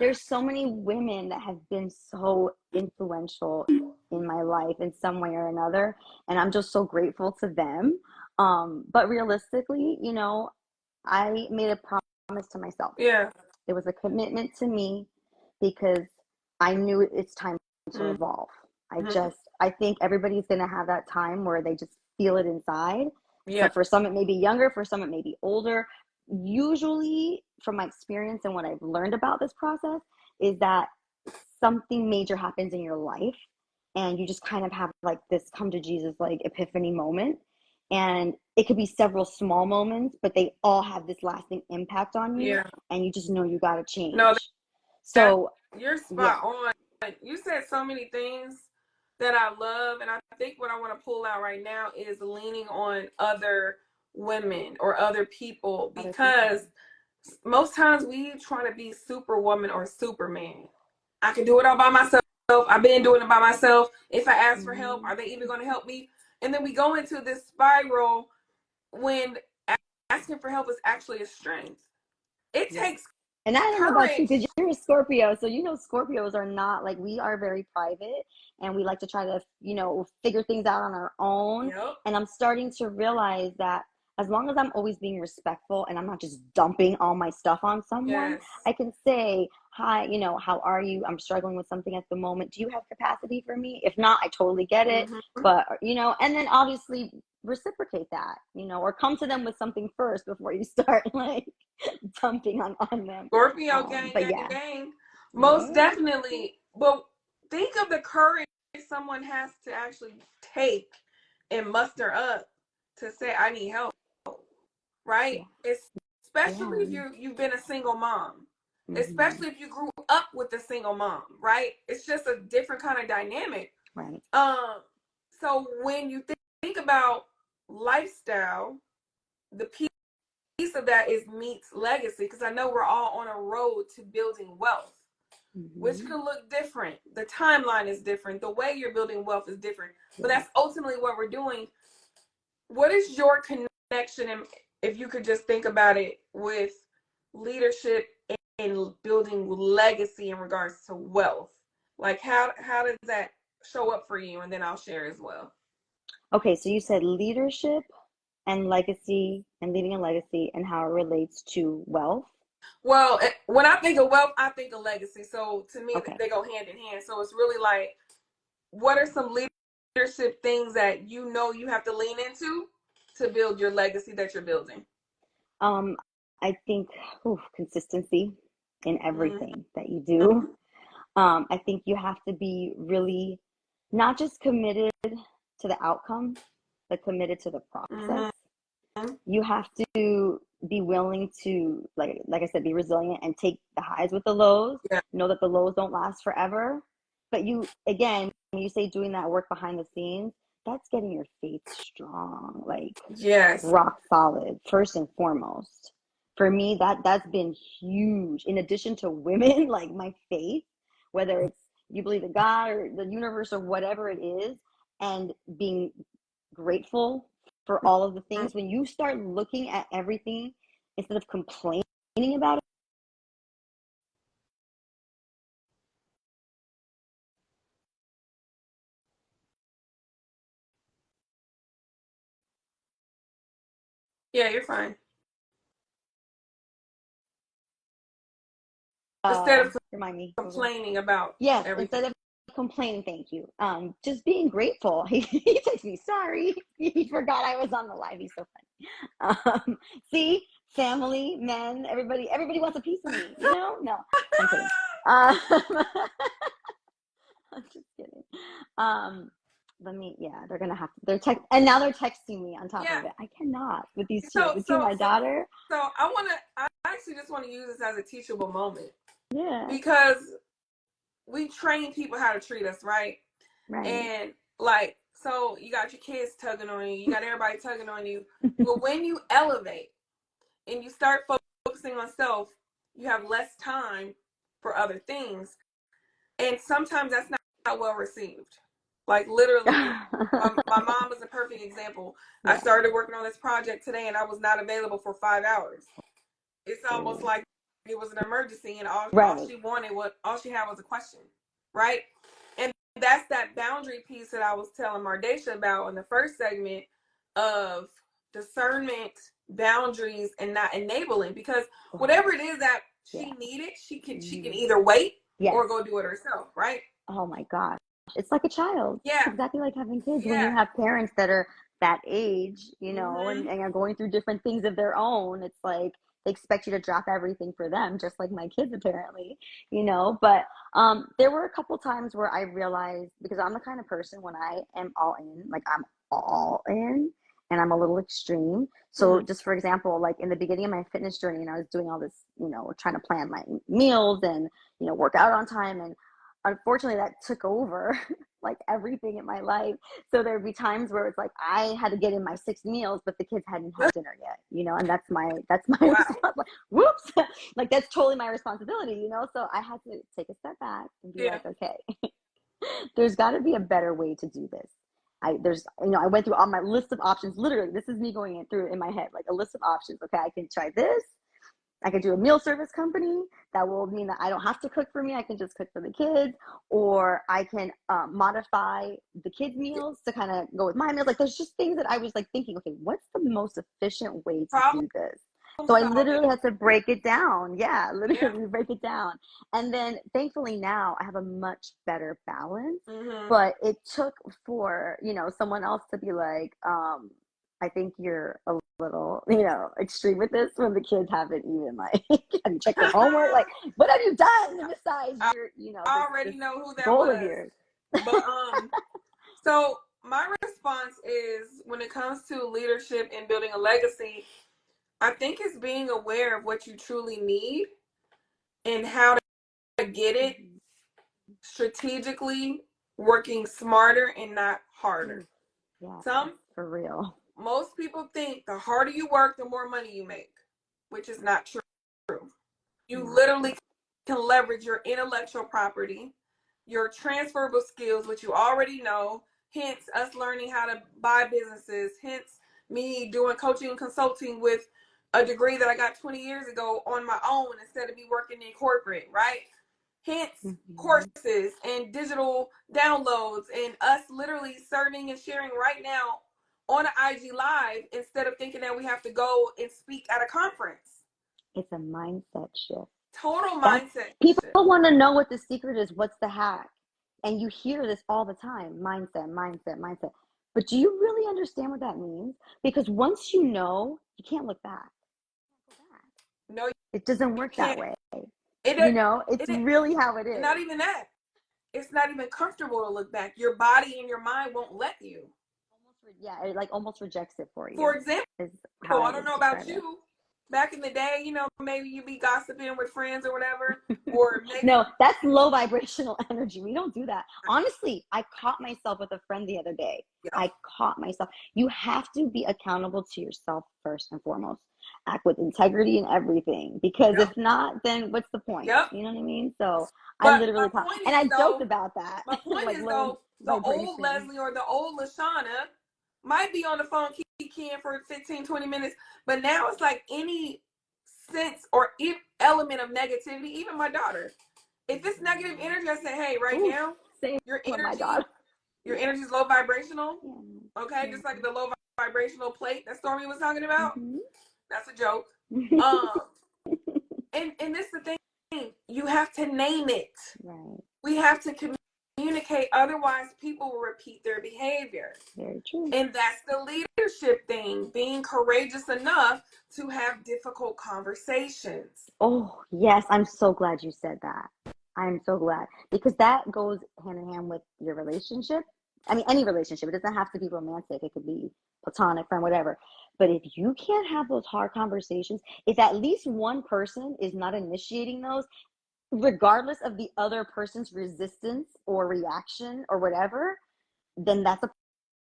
Speaker 3: there's so many women that have been so influential in my life in some way or another, and I'm just so grateful to them. But realistically, I made a promise to myself.
Speaker 1: Yeah.
Speaker 3: It was a commitment to me because I knew it's time to evolve. I think everybody's going to have that time where they just feel it inside.
Speaker 1: Yeah.
Speaker 3: For some, it may be younger, for some, it may be older. Usually, from my experience and what I've learned about this process, is that something major happens in your life and you just kind of have like this come to Jesus, like epiphany moment. And it could be several small moments, but they all have this lasting impact on you.
Speaker 1: Yeah.
Speaker 3: And you just know you got to change.
Speaker 1: No,
Speaker 3: so
Speaker 1: you're spot on. You said so many things that I love, and I think what I want to pull out right now is leaning on other women or other people, because most times we try to be superwoman or superman. I can do it all by myself. I've been doing it by myself. If I ask for help, are they even going to help me? And then we go into this spiral when asking for help is actually a strength. It takes
Speaker 3: And I don't know about you,
Speaker 1: courage.
Speaker 3: because you're a Scorpio, so Scorpios are not like, we are very private and we like to try to figure things out on our own.
Speaker 1: Yep.
Speaker 3: And I'm starting to realize that as long as I'm always being respectful and I'm not just dumping all my stuff on someone,
Speaker 1: Yes.
Speaker 3: I can say, hi, how are you? I'm struggling with something at the moment. Do you have capacity for me? If not, I totally get it. But and then obviously reciprocate that, or come to them with something first before you start like dumping on them.
Speaker 1: Scorpio gang, gang, gang. Most definitely. But think of the courage someone has to actually take and muster up to say, I need help. Right? Especially if you've been a single mom. Especially if you grew up with a single mom, right? It's just a different kind of dynamic.
Speaker 3: Right.
Speaker 1: So when you think about lifestyle, the piece of that is meets legacy, because I know we're all on a road to building wealth, which can look different. The timeline is different. The way you're building wealth is different, but that's ultimately what we're doing. What is your connection, and if you could just think about it, with leadership and building legacy in regards to wealth? Like how does that show up for you? And then I'll share as well.
Speaker 3: Okay, so you said leadership and legacy, and leaving a legacy, and how it relates to wealth.
Speaker 1: Well, when I think of wealth, I think of legacy. So to me, they go hand in hand. So it's really like, what are some leadership things that you have to lean into to build your legacy that you're building?
Speaker 3: I think consistency in everything that you do. I think you have to be really not just committed to the outcome, but committed to the process. You have to be willing to, like I said, be resilient and take the highs with the lows. Know that the lows don't last forever. But when you say doing that work behind the scenes, that's getting your faith strong, like rock solid, first and foremost. For me, that's been huge. In addition to women, like my faith, whether it's you believe in God or the universe or whatever it is, and being grateful for all of the things. When you start looking at everything instead of complaining about it.
Speaker 1: Yeah, you're fine. Instead of
Speaker 3: remind me
Speaker 1: complaining about everything.
Speaker 3: Instead of complaining, thank you. Just being grateful. He texts me, sorry, he forgot I was on the live. He's so funny. See, family, men, everybody wants a piece of me. No, I'm kidding. I'm just kidding. They're gonna have to. And now they're texting me on top of it. I cannot with these two. Between my daughter.
Speaker 1: So I actually just want to use this as a teachable moment.
Speaker 3: Yeah.
Speaker 1: Because we train people how to treat us, right?
Speaker 3: Right.
Speaker 1: And like So you got your kids tugging on you. You got everybody tugging on you. But when you elevate and you start focusing on self, you have less time for other things. And sometimes that's not well received. Like literally, my mom is a perfect example. I
Speaker 3: Yeah.
Speaker 1: started working on this project today and I was not available for 5 hours. It's almost
Speaker 3: Ooh.
Speaker 1: like it was an emergency and all
Speaker 3: Right.
Speaker 1: all she had was a question, right? And that's that boundary piece that I was telling Mardasha about in the first segment of discernment, boundaries, and not enabling, because whatever it is that
Speaker 3: Yeah.
Speaker 1: she needed, she can
Speaker 3: Mhm.
Speaker 1: either wait
Speaker 3: Yes.
Speaker 1: or go do it herself, right?
Speaker 3: Oh my gosh. It's like a child. It's
Speaker 1: Yeah,
Speaker 3: exactly like having kids when you
Speaker 1: yeah.
Speaker 3: have parents that are that age,
Speaker 1: Mm-hmm.
Speaker 3: and are going through different things of their own. It's like they expect you to drop everything for them, just like my kids apparently. But there were a couple times where I realized, because I'm the kind of person when I am all in, like I'm all in, and I'm a little extreme. So
Speaker 1: Mm-hmm.
Speaker 3: just for example, like in the beginning of my fitness journey, and I was doing all this, trying to plan my meals and, work out on time. And unfortunately that took over like everything in my life. So there'd be times where it's like I had to get in my 6 meals, but the kids hadn't had dinner yet, and that's my
Speaker 1: Wow.
Speaker 3: response. Like, whoops. Like that's totally my responsibility. So I had to take a step back and be
Speaker 1: Yeah.
Speaker 3: like, okay, there's got to be a better way to do this. I went through all my list of options. Literally, this is me going through in my head, like a list of options. Okay, I can try this. I could do a meal service company that will mean that I don't have to cook for me. I can just cook for the kids, or I can modify the kids' meals to kind of go with my meals. Like there's just things that I was like thinking, okay, what's the most efficient way to
Speaker 1: Problem
Speaker 3: do this? So I
Speaker 1: solving.
Speaker 3: literally had to break it down. Yeah,
Speaker 1: Yeah.
Speaker 3: literally break it down. And then thankfully now I have a much better balance.
Speaker 1: Mm-hmm.
Speaker 3: But it took for, someone else to be like, I think you're a little, extreme with this when the kids haven't even like have you checked their homework? Like, what have you done besides
Speaker 1: I
Speaker 3: your, this
Speaker 1: already know who that
Speaker 3: goal of
Speaker 1: was.
Speaker 3: yours?
Speaker 1: But so my response is, when it comes to leadership and building a legacy, I think it's being aware of what you truly need and how to get it
Speaker 3: Mm-hmm.
Speaker 1: strategically, working smarter and not harder.
Speaker 3: Yeah,
Speaker 1: Some
Speaker 3: for real.
Speaker 1: Most people think the harder you work, the more money you make, which is not true. You
Speaker 3: Not
Speaker 1: literally
Speaker 3: true.
Speaker 1: can leverage your intellectual property, your transferable skills, which you already know, hence us learning how to buy businesses, hence me doing coaching and consulting with a degree that I got 20 years ago on my own instead of me working in corporate, right? Hence
Speaker 3: Mm-hmm.
Speaker 1: courses and digital downloads and us literally serving and sharing right now on an IG live instead of thinking that we have to go and speak at a conference.
Speaker 3: It's a mindset shift.
Speaker 1: Total
Speaker 3: That's
Speaker 1: mindset
Speaker 3: people
Speaker 1: shift.
Speaker 3: want to know what the secret is. What's the hack? And you hear this all the time: mindset, mindset, mindset. But do you really understand what that means? Because once you know, you can't look back.
Speaker 1: No,
Speaker 3: It doesn't
Speaker 1: you
Speaker 3: work that
Speaker 1: can't.
Speaker 3: way.
Speaker 1: It,
Speaker 3: It's
Speaker 1: it,
Speaker 3: really how it
Speaker 1: not
Speaker 3: is.
Speaker 1: even that. It's not even comfortable to look back. Your body and your mind won't let you.
Speaker 3: Yeah, it like almost rejects it for
Speaker 1: For
Speaker 3: you,
Speaker 1: example,
Speaker 3: is how
Speaker 1: I
Speaker 3: I
Speaker 1: don't
Speaker 3: would
Speaker 1: know about
Speaker 3: describe it.
Speaker 1: you. Back in the day, maybe you be gossiping with friends or whatever, or maybe
Speaker 3: No, that's low vibrational energy. We don't do that. Honestly, I caught myself with a friend the other day.
Speaker 1: yep,
Speaker 3: I caught myself. You have to be accountable to yourself first and foremost. Act with integrity and everything. Because
Speaker 1: yep,
Speaker 3: if not, then what's the point?
Speaker 1: yep.
Speaker 3: You know what I mean? So I
Speaker 1: But
Speaker 3: literally caught, and I joked about that, like low
Speaker 1: the old
Speaker 3: vibration.
Speaker 1: Leslie or the old Lashana might be on the phone keying for 15, 20 minutes, but now it's like any sense or element of negativity, even my daughter. If it's negative energy, I say, hey, right
Speaker 3: Oof,
Speaker 1: now,
Speaker 3: same
Speaker 1: your
Speaker 3: with my
Speaker 1: energy,
Speaker 3: daughter.
Speaker 1: your
Speaker 3: Yeah,
Speaker 1: energy is low vibrational.
Speaker 3: yeah,
Speaker 1: Okay,
Speaker 3: yeah.
Speaker 1: just like the low vibrational plate that Stormy was talking about.
Speaker 3: Mm-hmm.
Speaker 1: That's a joke. Um, and this is the thing. You have to name it.
Speaker 3: Right.
Speaker 1: We have to communicate, otherwise people will repeat their behavior.
Speaker 3: Very true.
Speaker 1: And that's the leadership thing, being courageous enough to have difficult conversations.
Speaker 3: Oh, yes. I'm so glad you said that. I'm so glad because that goes hand in hand with your relationship. I mean, any relationship. It doesn't have to be romantic. It could be platonic, friend, whatever. But if you can't have those hard conversations, if at least one person is not initiating those, regardless of the other person's resistance or reaction or whatever, then that's a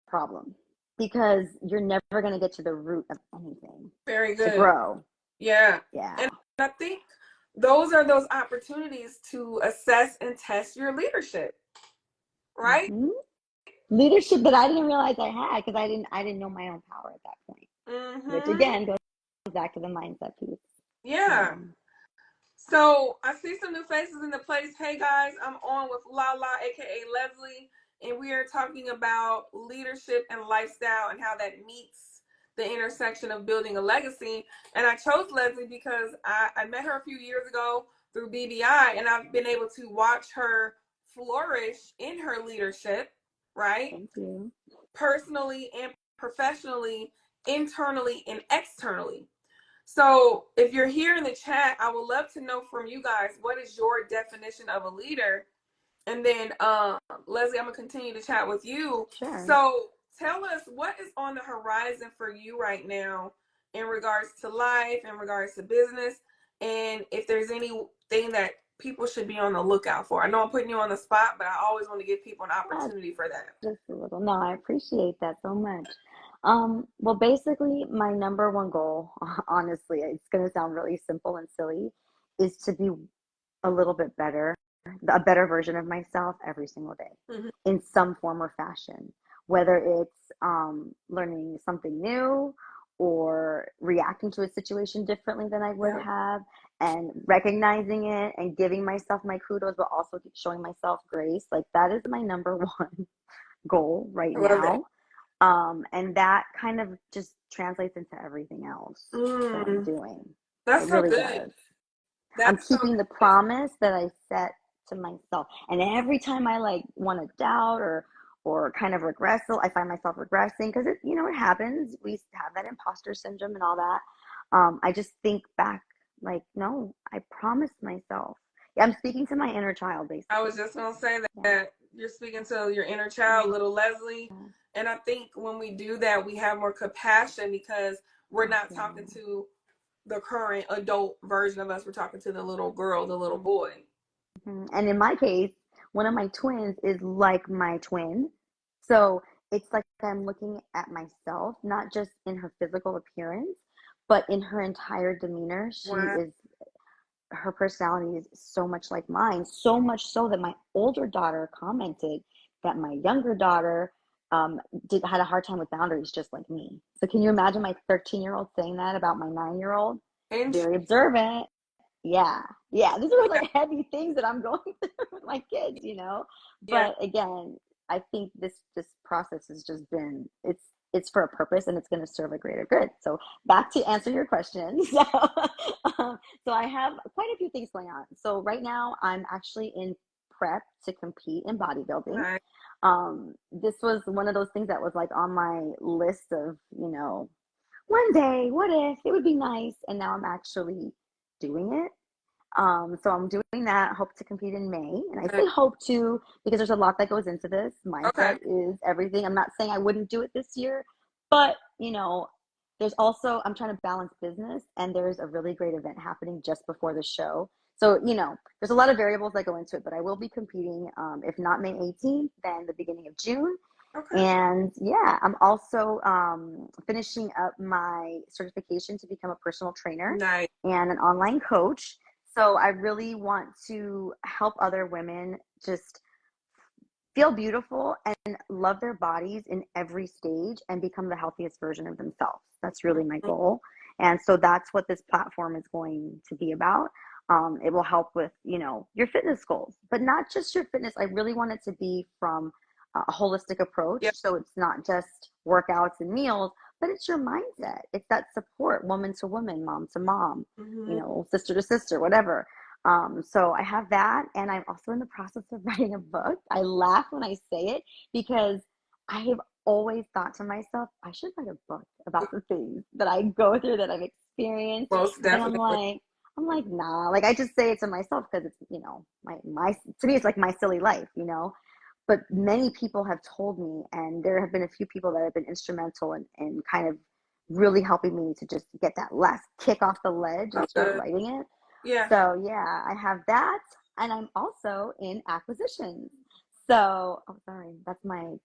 Speaker 3: problem, because you're never going to get to the root of anything
Speaker 1: Very
Speaker 3: to
Speaker 1: good.
Speaker 3: grow.
Speaker 1: Yeah.
Speaker 3: Yeah.
Speaker 1: And I think those are those opportunities to assess and test your leadership, right?
Speaker 3: Mm-hmm. Leadership that I didn't realize I had, because I didn't know my own power at that point. Which
Speaker 1: Mm-hmm.
Speaker 3: again goes back to the mindset piece.
Speaker 1: Yeah. So I see some new faces in the place. Hey guys, I'm on with Lala, aka Leslie, and we are talking about leadership and lifestyle and how that meets the intersection of building a legacy. And I chose Leslie because I met her a few years ago through BBI, and I've been able to watch her flourish in her leadership, right?
Speaker 3: Thank you.
Speaker 1: Personally and professionally, internally and externally. So if you're here in the chat, I would love to know from you guys, what is your definition of a leader? And then Leslie, I'm gonna continue to chat with you.
Speaker 3: Sure.
Speaker 1: So tell us, what is on the horizon for you right now in regards to life, in regards to business, and if there's anything that people should be on the lookout for. I know I'm putting you on the spot, but I always want to give people an opportunity for that.
Speaker 3: Just a little. No, I appreciate that so much. Well, basically, my number one goal, honestly, it's going to sound really simple and silly, is to be a little bit better, a better version of myself every single day
Speaker 1: Mm-hmm.
Speaker 3: in some form or fashion, whether it's learning something new or reacting to a situation differently than I would
Speaker 1: Yeah.
Speaker 3: have, and recognizing it and giving myself my kudos, but also showing myself grace. Like, that is my number one goal right
Speaker 1: I love it.
Speaker 3: now. And that kind of just translates into everything else that I'm doing. It
Speaker 1: That's so
Speaker 3: really
Speaker 1: good.
Speaker 3: does. I'm
Speaker 1: That's so
Speaker 3: keeping the
Speaker 1: good.
Speaker 3: promise that I set to myself. And every time I like want to doubt or kind of regress, I find myself regressing, because it happens. We have that imposter syndrome and all that. I just think back, like, no, I promised myself. Yeah, I'm speaking to my inner child,
Speaker 1: I
Speaker 3: basically.
Speaker 1: was just gonna say
Speaker 3: Yeah.
Speaker 1: that you're speaking to your inner child, little Leslie. And I think when we do that, we have more compassion because we're not talking
Speaker 3: Absolutely.
Speaker 1: to the current adult version of us. We're talking to the little girl, the little boy.
Speaker 3: And in my case, one of my twins is like my twin. So it's like I'm looking at myself, not just in her physical appearance, but in her entire demeanor.
Speaker 1: Wow.
Speaker 3: Her personality is so much like mine, so much so that my older daughter commented that my younger daughter had a hard time with boundaries just like me. So can you imagine my 13-year-old saying that about my 9-year-old? Very observant. Yeah, yeah. These are like heavy things that I'm going through with my kids.
Speaker 1: Yeah.
Speaker 3: But again, I think this process has just been it's for a purpose, and it's going to serve a greater good. So back to answer your question. So I have quite a few things going on. So right now I'm actually in prep to compete in bodybuilding.
Speaker 1: Nice.
Speaker 3: This was one of those things that was like on my list of, one day, what if it would be nice, and now I'm actually doing it. So I'm doing that. Hope to compete in May, and I
Speaker 1: Nice.
Speaker 3: say hope to because there's a lot that goes into this.
Speaker 1: Okay.
Speaker 3: Mindset is everything. I'm not saying I wouldn't do it this year, but there's also, I'm trying to balance business, and there's a really great event happening just before the show. So there's a lot of variables that go into it, but I will be competing. If not May 18th, then the beginning of June.
Speaker 1: Okay.
Speaker 3: And yeah, I'm also finishing up my certification to become a personal trainer
Speaker 1: Nice.
Speaker 3: and an online coach. So I really want to help other women just feel beautiful and love their bodies in every stage and become the healthiest version of themselves. That's really my goal. And so that's what this platform is going to be about. It will help with, your fitness goals, but not just your fitness. I really want it to be from a holistic approach.
Speaker 1: Yep.
Speaker 3: So it's not just workouts and meals, but it's your mindset. It's that support, woman to woman, mom to mom,
Speaker 1: Mm-hmm.
Speaker 3: sister to sister, whatever. So I have that, and I'm also in the process of writing a book. I laugh when I say it because I have always thought to myself, I should write a book about the things that I go through, that I've experienced.
Speaker 1: Most
Speaker 3: And
Speaker 1: definitely.
Speaker 3: I'm like, nah. Like, I just say it to myself because it's, my to me, it's like my silly life. But many people have told me, and there have been a few people that have been instrumental in kind of really helping me to just get that last kick off the ledge and start writing it.
Speaker 1: Yeah.
Speaker 3: So yeah, I have that, and I'm also in acquisitions. So, oh, sorry, that's my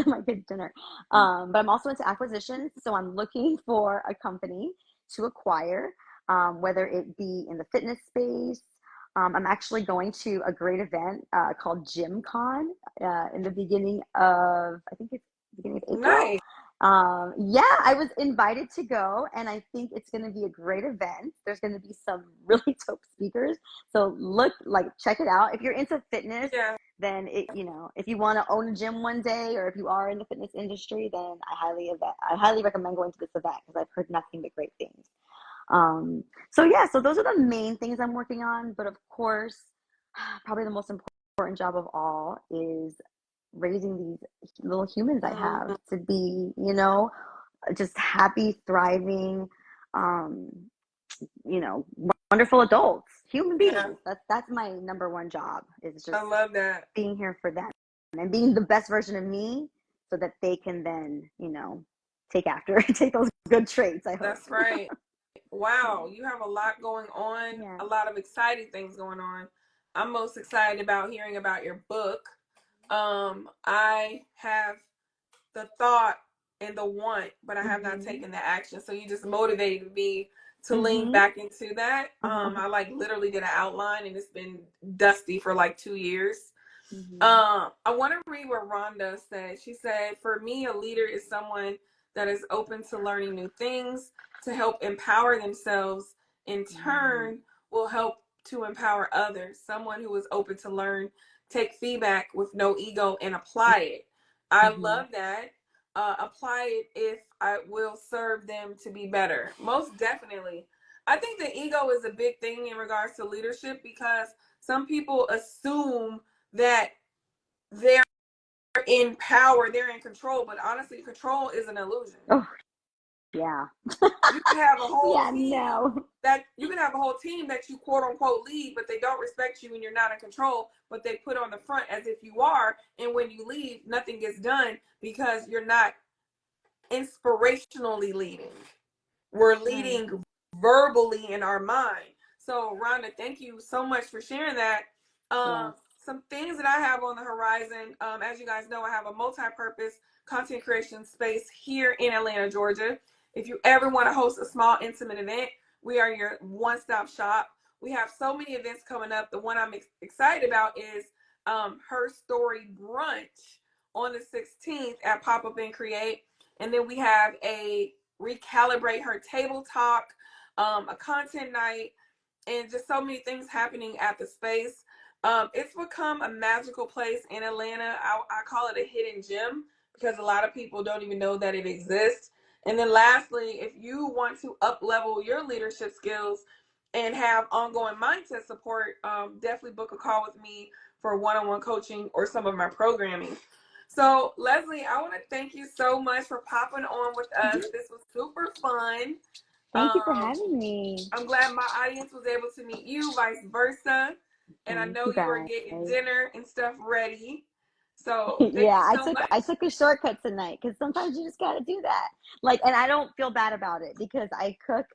Speaker 3: my kid's dinner. But I'm also into acquisitions, so I'm looking for a company to acquire, whether it be in the fitness space. I'm actually going to a great event called GymCon in the beginning of, I think it's beginning of April.
Speaker 1: Nice.
Speaker 3: Yeah, I was invited to go, and I think it's going to be a great event. There's going to be some really dope speakers. So check it out. If you're into fitness,
Speaker 1: Yeah,
Speaker 3: then if you want to own a gym one day, or if you are in the fitness industry, then I highly recommend going to this event because I've heard nothing but great things. So yeah, so those are the main things I'm working on. But of course, probably the most important job of all is raising these little humans I have
Speaker 1: mm,
Speaker 3: to be, just happy, thriving, um, wonderful adults, human
Speaker 1: yeah.
Speaker 3: beings. That's my number one job, is
Speaker 1: I
Speaker 3: just
Speaker 1: love that.
Speaker 3: being here for them and being the best version of me so that they can then, take those good traits, I hope.
Speaker 1: That's right. Wow,
Speaker 3: Yeah.
Speaker 1: you have a lot going on,
Speaker 3: Yeah.
Speaker 1: a lot of exciting things going on. I'm most excited about hearing about your book. I have the thought and the want, but I have not
Speaker 3: Mhm.
Speaker 1: taken the action. So you just motivated me to lean
Speaker 3: Mhm.
Speaker 1: back into that. I like literally did an outline and it's been dusty for like 2 years.
Speaker 3: Mhm.
Speaker 1: I want to read what Rhonda said. She said, "For me, a leader is someone that is open to learning new things to help empower themselves. In
Speaker 3: Mhm.
Speaker 1: turn, will help to empower others. Someone who is open to learn, take feedback with no ego, and apply it." I
Speaker 3: Mhm.
Speaker 1: love that. Apply it if I will serve them to be better. Most definitely. I think the ego is a big thing in regards to leadership because some people assume that they're in power, they're in control, but honestly, control is an illusion.
Speaker 3: Oh, yeah.
Speaker 1: You can have a whole
Speaker 3: Yeah,
Speaker 1: team
Speaker 3: no.
Speaker 1: that you quote unquote lead, but they don't respect you and you're not in control, but they put on the front as if you are, and when you leave, nothing gets done because you're not inspirationally leading. We're
Speaker 3: Right.
Speaker 1: leading verbally in our mind. So, Rhonda, thank you so much for sharing that.
Speaker 3: Yes.
Speaker 1: Some things that I have on the horizon. As you guys know, I have a multi-purpose content creation space here in Atlanta, Georgia. If you ever want to host a small, intimate event, we are your one-stop shop. We have so many events coming up. The one I'm excited about is Her Story Brunch on the 16th at Pop Up and Create. And then we have a Recalibrate Her Table Talk, a content night, and just so many things happening at the space. It's become a magical place in Atlanta. I call it a hidden gem because a lot of people don't even know that it exists. And then lastly, if you want to up level your leadership skills and have ongoing mindset support, definitely book a call with me for one-on-one coaching or some of my programming. So, Leslie, I want to thank you so much for popping on with us.
Speaker 3: Mhm.
Speaker 1: This was super fun.
Speaker 3: Thank you for
Speaker 1: Um,
Speaker 3: having me.
Speaker 1: I'm glad my audience was able to meet you, vice versa. And I
Speaker 3: Thank
Speaker 1: know
Speaker 3: you
Speaker 1: you are
Speaker 3: guys.
Speaker 1: getting dinner and stuff ready. So, thank
Speaker 3: Yeah,
Speaker 1: you
Speaker 3: I
Speaker 1: so
Speaker 3: took I
Speaker 1: much.
Speaker 3: took a shortcut tonight because sometimes you just got to do that. And I don't feel bad about it because I cook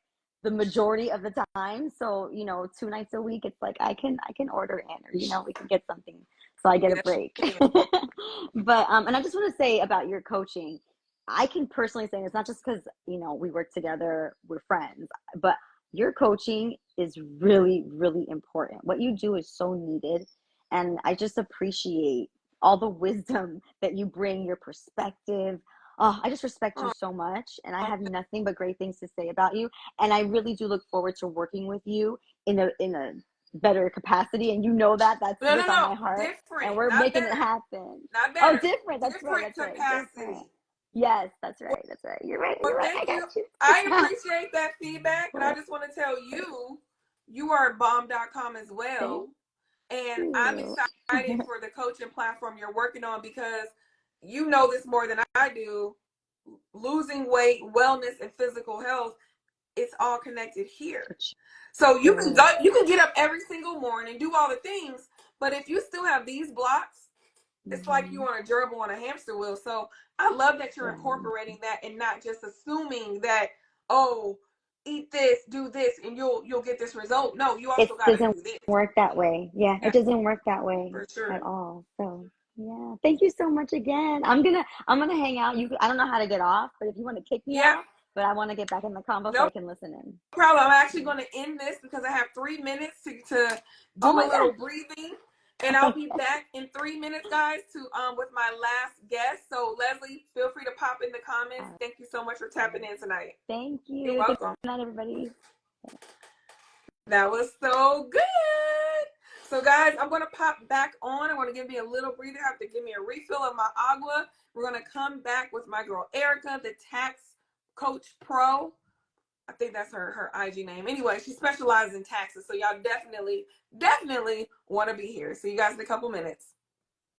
Speaker 3: the majority of the time. So, 2 nights a week, it's like I can order in, or we can get something. So I get a
Speaker 1: Yes,
Speaker 3: break.
Speaker 1: you can.
Speaker 3: But and I just want to say about your coaching, I can personally say, and it's not just because, we work together, we're friends, but your coaching is really, really important. What you do is so needed. And I just appreciate all the wisdom that you bring, your perspective. Oh, I just respect you
Speaker 1: Oh,
Speaker 3: so much, and I have nothing but great things to say about you. And I really do look forward to working with you in a better capacity. And that's
Speaker 1: no, no,
Speaker 3: what's on
Speaker 1: no.
Speaker 3: my heart. And
Speaker 1: Different,
Speaker 3: we're
Speaker 1: not
Speaker 3: making it
Speaker 1: better.
Speaker 3: happen.
Speaker 1: Not
Speaker 3: Oh,
Speaker 1: better.
Speaker 3: different. That's right.
Speaker 1: Different
Speaker 3: That's right.
Speaker 1: capacity.
Speaker 3: Different. Yes, that's right. That's right. You're right.
Speaker 1: Well,
Speaker 3: You're right. I
Speaker 1: thank
Speaker 3: got
Speaker 1: you.
Speaker 3: you.
Speaker 1: I appreciate that feedback, but I
Speaker 3: Right.
Speaker 1: just want to tell you, you are bomb.com as
Speaker 3: Thank
Speaker 1: well. And I'm
Speaker 3: you.
Speaker 1: excited for the coaching platform you're working on because you know this more than I do. Losing weight, wellness, and physical health, it's all connected here.
Speaker 3: For
Speaker 1: So
Speaker 3: sure.
Speaker 1: you can get up every single morning, do all the things, but if you still have these blocks, it's like you
Speaker 3: Hmm.
Speaker 1: on a gerbil on a hamster wheel. So I love that you're
Speaker 3: Yeah.
Speaker 1: incorporating that and not just assuming that, oh, eat this, do this, and you'll get this result. No, you
Speaker 3: It
Speaker 1: also got to
Speaker 3: doesn't
Speaker 1: do this.
Speaker 3: work that way. Yeah,
Speaker 1: Yeah,
Speaker 3: it doesn't work that way
Speaker 1: for
Speaker 3: at
Speaker 1: sure.
Speaker 3: all. So. Yeah. Thank you so much again. I'm gonna hang out. I don't know how to get off, but if you want to kick me
Speaker 1: Yeah,
Speaker 3: out, but I want to get back in the convo so
Speaker 1: no
Speaker 3: I can listen in.
Speaker 1: problem. I'm actually
Speaker 3: Yeah.
Speaker 1: going to end this because I have 3 minutes to
Speaker 3: Oh
Speaker 1: do a
Speaker 3: my
Speaker 1: little
Speaker 3: God.
Speaker 1: breathing. And I'll be back in 3 minutes, guys, to with my last guest. So Leslie, feel free to pop in the comments.
Speaker 3: All
Speaker 1: Thank you so much for
Speaker 3: right.
Speaker 1: tapping in tonight.
Speaker 3: Thank
Speaker 1: You're
Speaker 3: you. Good
Speaker 1: welcome.
Speaker 3: night, everybody.
Speaker 1: That was so good. So guys, I'm gonna pop back on. I want to give me a little breather. I have to give me a refill of my agua. We're gonna come back with my girl Erica, the tax coach pro. I think that's her IG name. Anyway, she specializes in taxes, so y'all definitely want to be here. See you guys in a couple minutes.